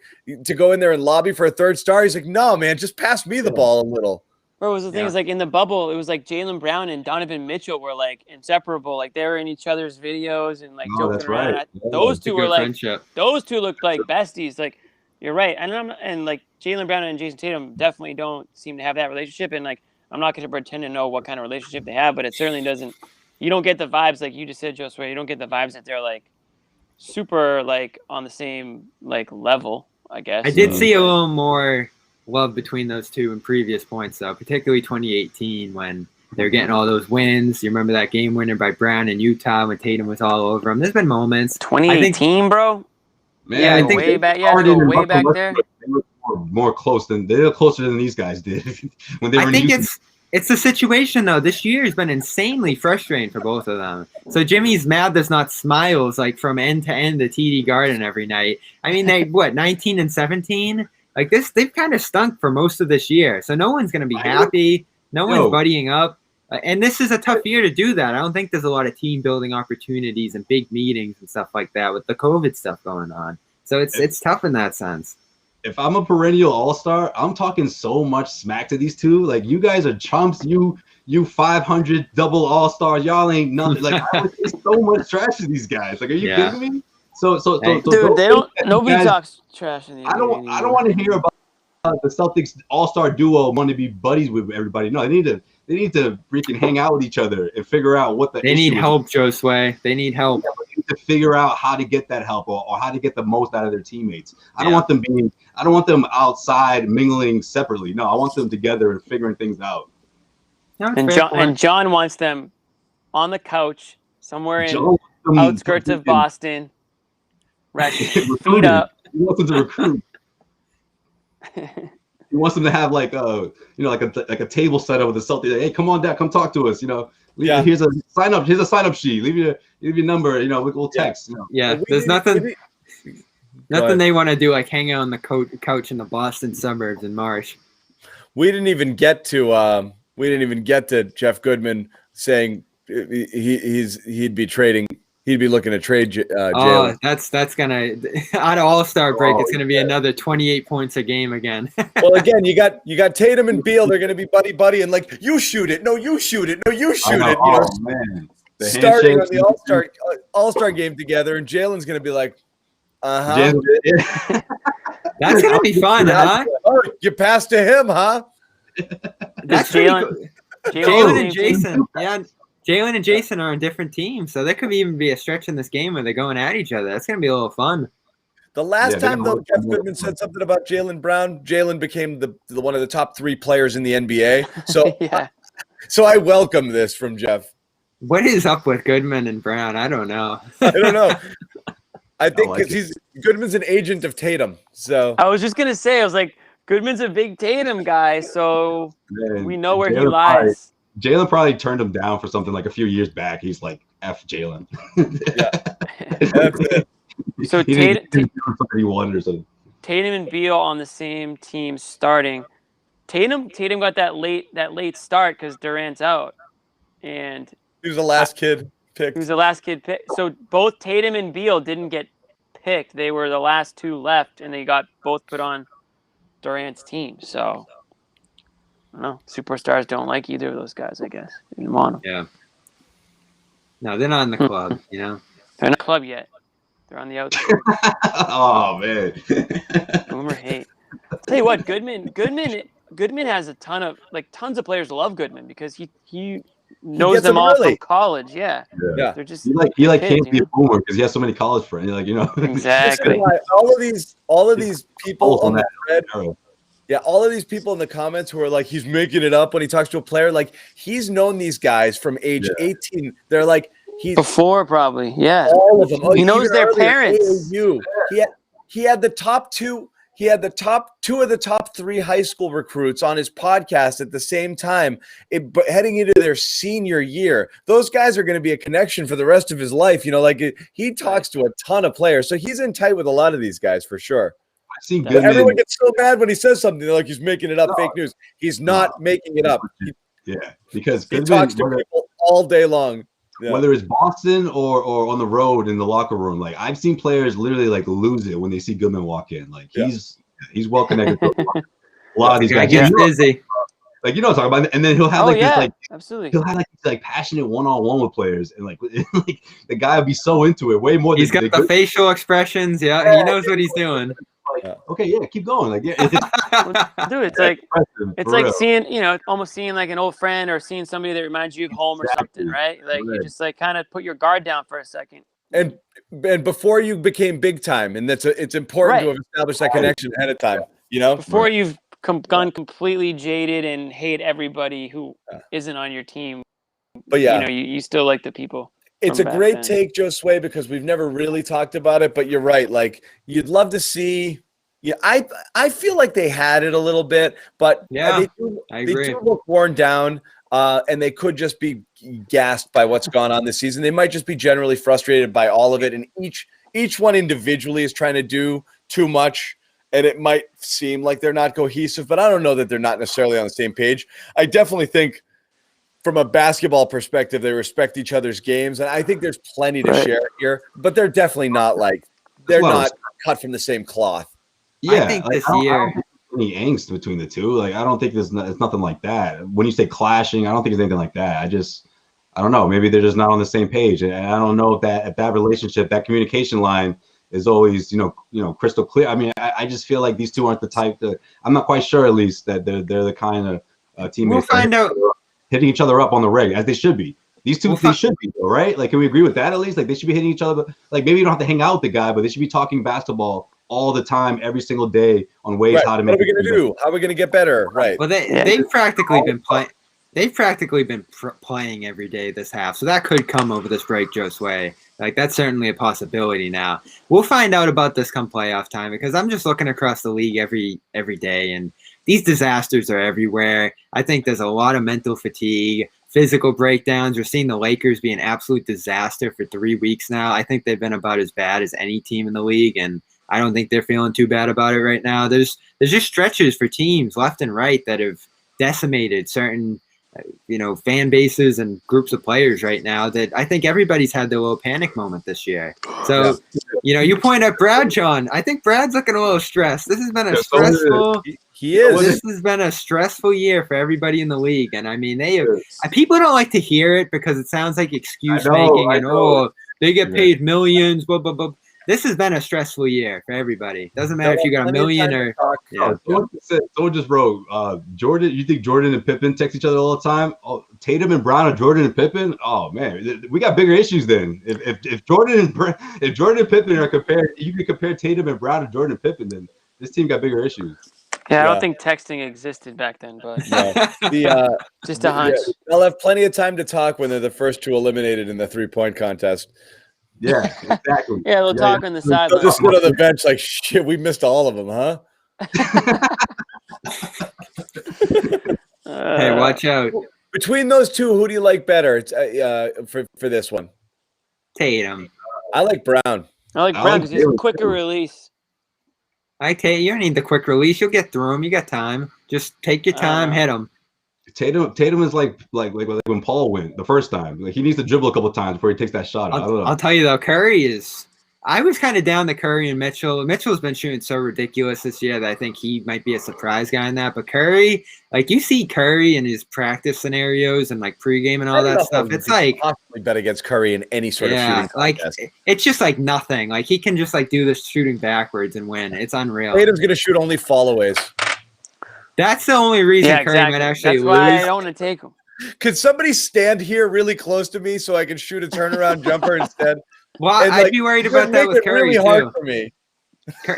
go in there and lobby for a third star? He's like, no, man, just pass me the ball a little. Bro, the thing is, like, in the bubble, it was like Jaylen Brown and Donovan Mitchell were like inseparable. Like, they were in each other's videos and like joking around. Right. Those two were like those two looked like besties. Like, you're right, and like Jaylen Brown and Jason Tatum definitely don't seem to have that relationship. And like, I'm not going to pretend to know what kind of relationship they have, but it certainly doesn't. You don't get the vibes like you just said, Josue. You don't get the vibes that they're like super like on the same like level, I guess. I did see a little more love between those two in previous points, though, particularly 2018 when they were getting all those wins. You remember that game winner by Brown in Utah when Tatum was all over him. There's been moments. 2018, bro. Man, yeah, I think way back. Yeah, go way back there. They were more close than they were closer than these guys did when they were. I think it's the situation though. This year has been insanely frustrating for both of them. So Jimmy's mad there's not smiles like from end to end at TD Garden every night. I mean, they 19 and 17 like this. They've kind of stunk for most of this year. So no one's gonna be happy. No one's buddying up. And this is a tough year to do that. I don't think there's a lot of team building opportunities and big meetings and stuff like that with the COVID stuff going on. So it's tough in that sense. If I'm a perennial all-star, I'm talking so much smack to these two. Like, you guys are chumps. You 500 double all-stars. Y'all ain't nothing. Like, I would say so much trash to these guys. Like, are you kidding me? So dude, they don't. Nobody talks trash in the NBA. I don't want to hear about the Celtics all-star duo want to be buddies with everybody. No, they need to freaking hang out with each other and figure out what they need help, Josue. They need help. Yeah, they need to figure out how to get that help or how to get the most out of their teammates. I don't want them outside mingling separately. No, I want them together and figuring things out. And John wants them on the couch somewhere in outskirts of Boston. Feet up. He wants them to recruit. He wants them to have like a table set up with the Celtics. Like, hey, come on down, come talk to us. Here's a sign up sheet. Leave your number. We'll text. Yeah, there's nothing they want to do like hang out on the couch in the Boston suburbs in March. We didn't even get to Jeff Goodman saying he'd be looking to trade Jalen. That's gonna out of All-Star break. It's gonna be another 28 points a game again. Well, again, you got Tatum and Beal. They're gonna be buddy, and like you shoot it, no, you shoot it, no, you shoot it. Man, starting on the All-Star game together, and Jalen's gonna be like, That's gonna be fun, huh? Oh, you passed to him, huh? That's Jalen and Jason. Yeah. Jalen and Jason are on different teams, so there could even be a stretch in this game where they're going at each other. That's going to be a little fun. The last time, though, Jeff Goodman said something about Jaylen Brown, Jalen became the one of the top 3 players in the NBA. So, so I welcome this from Jeff. What is up with Goodman and Brown? I don't know. I don't know. I think because Goodman's an agent of Tatum. So I was just going to say, I was like, Goodman's a big Tatum guy, so we know where he lies. Jalen probably turned him down for something like a few years back. He's like, F Jalen. So he wanted or something. Tatum and Beal on the same team starting. Tatum got that late start because Durant's out, and he was the last kid picked. So both Tatum and Beal didn't get picked. They were the last 2 left, and they got both put on Durant's team. So. I don't know. Superstars don't like either of those guys, I guess. They didn't want them. Yeah. No, they're not in the club, They're not in the club yet. They're on the outside. Oh, man. Boomer hate. Tell you what, Goodman has tons of players love Goodman because he knows them all from college. Yeah. They're just he can't be a boomer because he has so many college friends. Exactly. All of these people on the thread. Yeah, all of these people in the comments who are like, he's making it up when he talks to a player. Like, he's known these guys from age 18. They're like, he's before probably, all of them. He knows their parents. He had the top 2. He had the top 2 of the top 3 high school recruits on his podcast at the same time, heading into their senior year. Those guys are going to be a connection for the rest of his life. He talks to a ton of players, so he's in tight with a lot of these guys for sure. Everyone gets so mad when he says something. They're like, he's making it up, fake news. He's not making it up. Because he talks to people all day long. Yeah. Whether it's Boston or on the road in the locker room, like I've seen players literally like lose it when they see Goodman walk in. Like he's well connected to a lot of these guys. He's busy. Like what I'm talking about, and then he'll have absolutely. He'll have like passionate one-on-one with players, and like the guy will be so into it, way more. He's got the facial expressions. Yeah, he knows what he's doing. Okay, keep going. Dude, it's like seeing, almost seeing like an old friend or seeing somebody that reminds you of home or something, right? Like you just like kind of put your guard down for a second. And before you became big time, and it's important to have established that connection ahead of time. Before you've gone completely jaded and hate everybody who isn't on your team. But you still like the people. It's a great take, Josue, because we've never really talked about it. But you're right. Like, you'd love to see. Yeah, I feel like they had it a little bit, but they do look worn down. And they could just be gassed by what's gone on this season. They might just be generally frustrated by all of it. And each one individually is trying to do too much. And it might seem like they're not cohesive, but I don't know that they're not necessarily on the same page. I definitely think from a basketball perspective, they respect each other's games. And I think there's plenty to share here, but they're definitely not not cut from the same cloth. Yeah, I think this year. Any angst between the two. Like, I don't think it's nothing like that. When you say clashing, I don't think it's anything like that. I don't know. Maybe they're just not on the same page. And I don't know if that relationship, that communication line is always, crystal clear. I mean, I just feel like these two aren't the type that I'm not quite sure, at least, that they're the kind of teammates. We'll find out. Hitting each other up on the reg, as they should be. These two, they should be, though, right? Like, can we agree with that at least? Like, they should be hitting each other. But, like, maybe you don't have to hang out with the guy, but they should be talking basketball all the time, every single day, on ways how to make. What are we going to do? How are we going to get better? Right. Well, they've practically been playing. They've practically been playing every day this half, so that could come over this break, Josue. Like, that's certainly a possibility now. We'll find out about this come playoff time, because I'm just looking across the league every day, and these disasters are everywhere. I think there's a lot of mental fatigue, physical breakdowns. We're seeing the Lakers be an absolute disaster for 3 weeks now. I think they've been about as bad as any team in the league, and I don't think they're feeling too bad about it right now. There's just stretches for teams left and right that have decimated certain fan bases and groups of players right now that I think everybody's had their little panic moment this year. So, you point at Brad, John. I think Brad's looking a little stressed. This has been a stressful. He is. This has been a stressful year for everybody in the league, and I mean, people don't like to hear it because it sounds like excuse making and they get paid millions, blah blah blah. This has been a stressful year for everybody. Doesn't matter if you got a million or. Someone just wrote, Jordan. You think Jordan and Pippen text each other all the time? Oh, Tatum and Brown or Jordan and Pippen? Oh man, we got bigger issues then. If Jordan and Pippen are compared, you can compare Tatum and Brown to Jordan and Pippen. Then this team got bigger issues. Yeah, I don't think texting existed back then, but just a hunch. They'll have plenty of time to talk when they're the first two eliminated in the 3-point contest. Yeah, exactly. Yeah, they'll talk on the sideline. They'll just sit on the bench like, shit, we missed all of them, huh? Hey, watch out. Between those two, who do you like better for this one? Tatum. I like Brown. I like Brown because he's a quicker release. You don't need the quick release. You'll get through him. You got time. Just take your time, hit him. Tatum is like when Paul went the first time. Like, he needs to dribble a couple of times before he takes that shot. I don't know. I'll tell you though, Curry is. I was kind of down to Curry and Mitchell. Mitchell's been shooting so ridiculous this year that I think he might be a surprise guy in that. But Curry, like, you see Curry in his practice scenarios and like pregame and all that stuff. It's like possibly bet against Curry in any sort of shooting contest. Like, it's just like nothing. Like, he can just like do this shooting backwards and win. It's unreal. Tatum's gonna shoot only fallaways. That's the only reason Curry might actually lose. That's why I don't want to take him. Could somebody stand here really close to me so I can shoot a turnaround jumper instead? Well, I'd be worried about that with Curry really hard for me.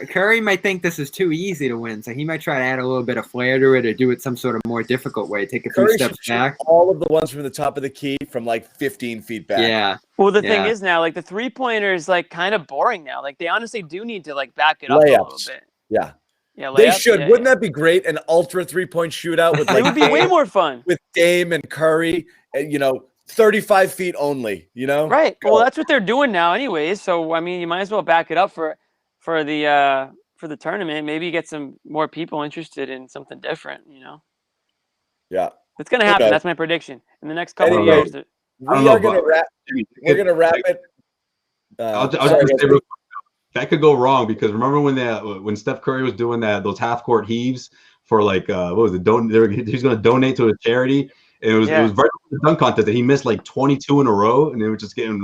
Curry might think this is too easy to win, so he might try to add a little bit of flair to it or do it some sort of more difficult way. Take a few steps back. All of the ones from the top of the key from like 15 feet back. Yeah. Well, the thing is now, like, the 3-pointer is like kind of boring now. Like, they honestly do need to like back it up a little bit. Yeah. Yeah, they should. Wouldn't that be great? An ultra 3-point shootout with like it would be way more fun with Dame and Curry, and 35 feet only. Right. Well, that's what they're doing now, anyways. So I mean, you might as well back it up for the tournament. Maybe get some more people interested in something different. Yeah, it's gonna happen. That's my prediction in the next couple of years. We're gonna wrap it. I'll just say real quick, that could go wrong because remember when Steph Curry was doing those half court heaves for like what was it? He's going to donate to a charity, and it was right before the dunk contest that he missed like 22 in a row, and it was just getting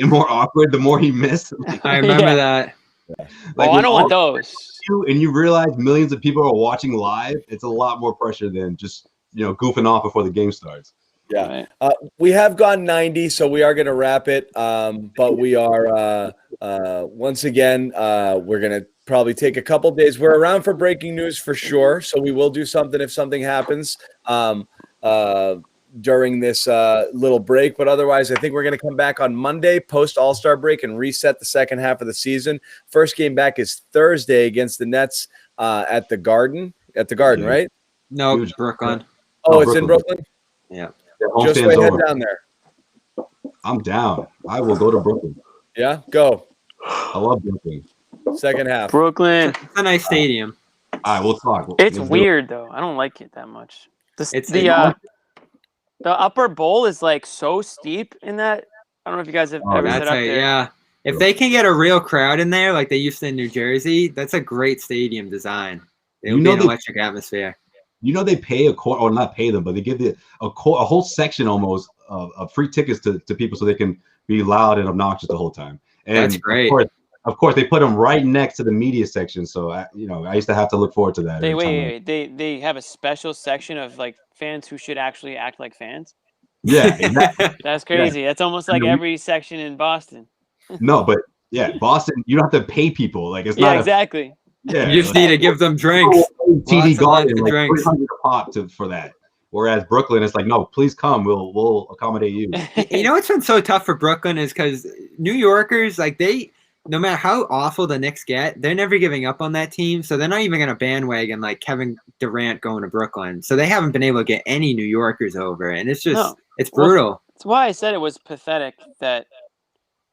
more awkward the more he missed. I remember that. Yeah. I don't want those. And you realize millions of people are watching live. It's a lot more pressure than just goofing off before the game starts. Yeah. We have gone 90, so we are going to wrap it. But we are, once again, we're going to probably take a couple days. We're around for breaking news for sure. So we will do something if something happens during this little break. But otherwise, I think we're going to come back on Monday, post All-Star break, and reset the second half of the season. First game back is Thursday against the Nets at the Garden. At the Garden, right? No, Brooklyn. Oh, it's in Brooklyn? Yeah. Just head down there. I'm down. I will go to Brooklyn. Yeah, go. I love Brooklyn. Second half. Brooklyn. It's a nice stadium. All right, we'll talk. It's weird though. I don't like it that much. The upper bowl is like so steep in that. I don't know if you guys have ever set up there. Yeah. If they can get a real crowd in there like they used to in New Jersey, that's a great stadium design. It would be an electric atmosphere. You know, they pay or not pay them, but they give a whole section almost of free tickets to people so they can be loud and obnoxious the whole time. And that's great. Of course, they put them right next to the media section. So I used to have to look forward to that. They have a special section of like fans who should actually act like fans. Yeah, exactly. That's crazy. Yeah. That's almost like every section in Boston. No, but yeah, Boston, you don't have to pay people. Like it's not exactly. Yeah, you just need to give them drinks. TD Garden, like $300 a pop for that. Whereas Brooklyn, it's like, no, please come. We'll accommodate you. You know what's been so tough for Brooklyn is because New Yorkers, like no matter how awful the Knicks get, they're never giving up on that team. So they're not even going to bandwagon like Kevin Durant going to Brooklyn. So they haven't been able to get any New Yorkers over, and it's just it's brutal. Well, that's why I said it was pathetic that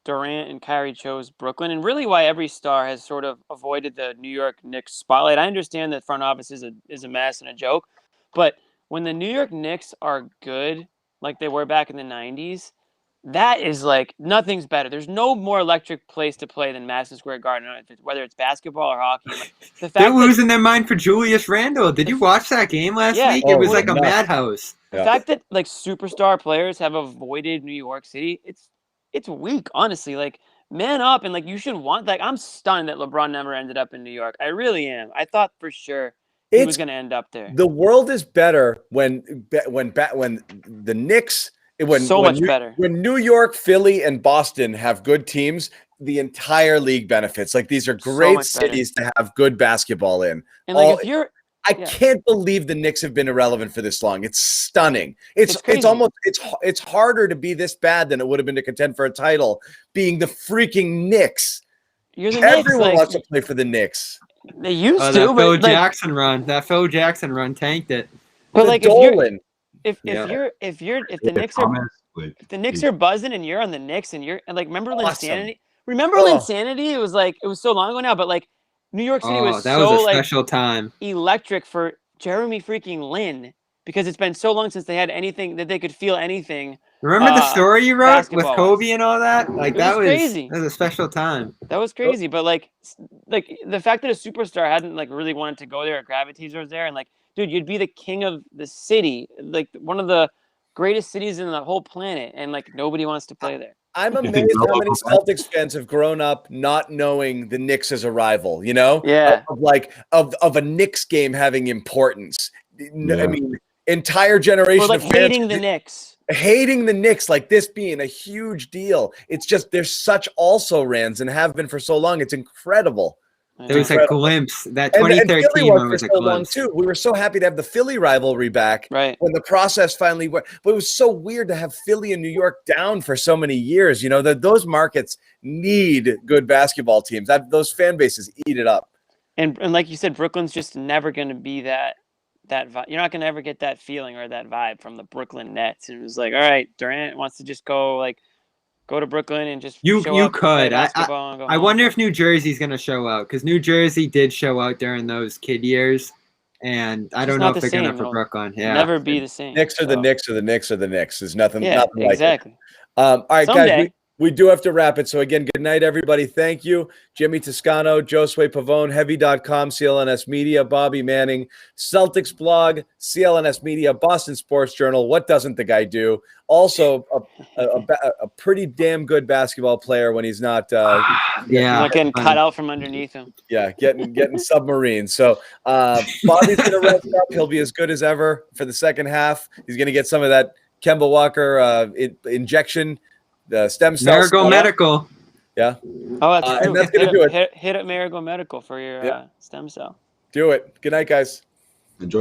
Durant and Kyrie chose Brooklyn, and really why every star has sort of avoided the New York Knicks spotlight. I understand that front office is a mess and a joke, but when the New York Knicks are good, like they were back in the 90s, that is like nothing's better. There's no more electric place to play than Madison Square Garden, whether it's basketball or hockey. Like, they're losing their mind for Julius Randle. Did you watch that game last week? It was like a madhouse. The fact that like superstar players have avoided New York City, it's weak, honestly. Like, man up, and like you should want. Like, I'm stunned that LeBron never ended up in New York. I really am. I thought for sure he was going to end up there. The world is better when the Knicks. Much better. When New York, Philly, and Boston have good teams, the entire league benefits. Like, these are great cities to have good basketball in. And like, if you're I can't believe the Knicks have been irrelevant for this long. It's stunning. It's almost it's harder to be this bad than it would have been to contend for a title, being the freaking Knicks. You're the Everyone wants to play for the Knicks. They used to, that Phil but Jackson run. That Phil Jackson run tanked it. But like if the Knicks are buzzing and you're on the Knicks and like remember Linsanity? Remember Linsanity? It was so long ago now, but like New York City was so a special time. Electric for Jerami freaking Lin because it's been so long since they had anything that they could feel anything. Remember the story you wrote with Kobe and all that? Like that was crazy. That was a special time. That was crazy, but like the fact that a superstar hadn't like really wanted to go there or gravitate towards there, and like, dude, you'd be the king of the city, like one of the greatest cities in the whole planet, and like nobody wants to play there. I'm amazed how many Celtics fans have grown up not knowing the Knicks as a rival, you know? Yeah. Of a Knicks game having importance. Yeah. I mean, entire generation like of fans hating the Knicks. Hating the Knicks, like this being a huge deal. It's just they're such also-rans and have been for so long. It's incredible. There was a glimpse. That 2013 one was a glimpse. Too. We were so happy to have the Philly rivalry back when the process finally went. But it was so weird to have Philly and New York down for so many years. You know, those markets need good basketball teams. Those fan bases eat it up. And like you said, Brooklyn's just never going to be that vibe. You're not going to ever get that feeling or that vibe from the Brooklyn Nets. It was like, all right, Durant wants to just go to Brooklyn and just you could. I wonder if New Jersey's going to show out because New Jersey did show out during those kid years, and I don't know if they're going to for Brooklyn. Yeah, never be the same. Knicks are the Knicks or the Knicks are the Knicks. There's nothing like exactly. it. All right, guys. We do have to wrap it. So, again, good night, everybody. Thank you. Jimmy Toscano, Josue Pavone, Heavy.com, CLNS Media, Bobby Manning, Celtics Blog, CLNS Media, Boston Sports Journal. What doesn't the guy do? Also, a pretty damn good basketball player when he's not not getting cut out from underneath him. Yeah, getting submarines. So, Bobby's going to wrap it up. He'll be as good as ever for the second half. He's going to get some of that Kemba Walker injection, the stem cell. Marigold Medical. Yeah. Oh, that's true. And that's going to do it. Hit up Marigold Medical for your stem cell. Do it. Good night, guys.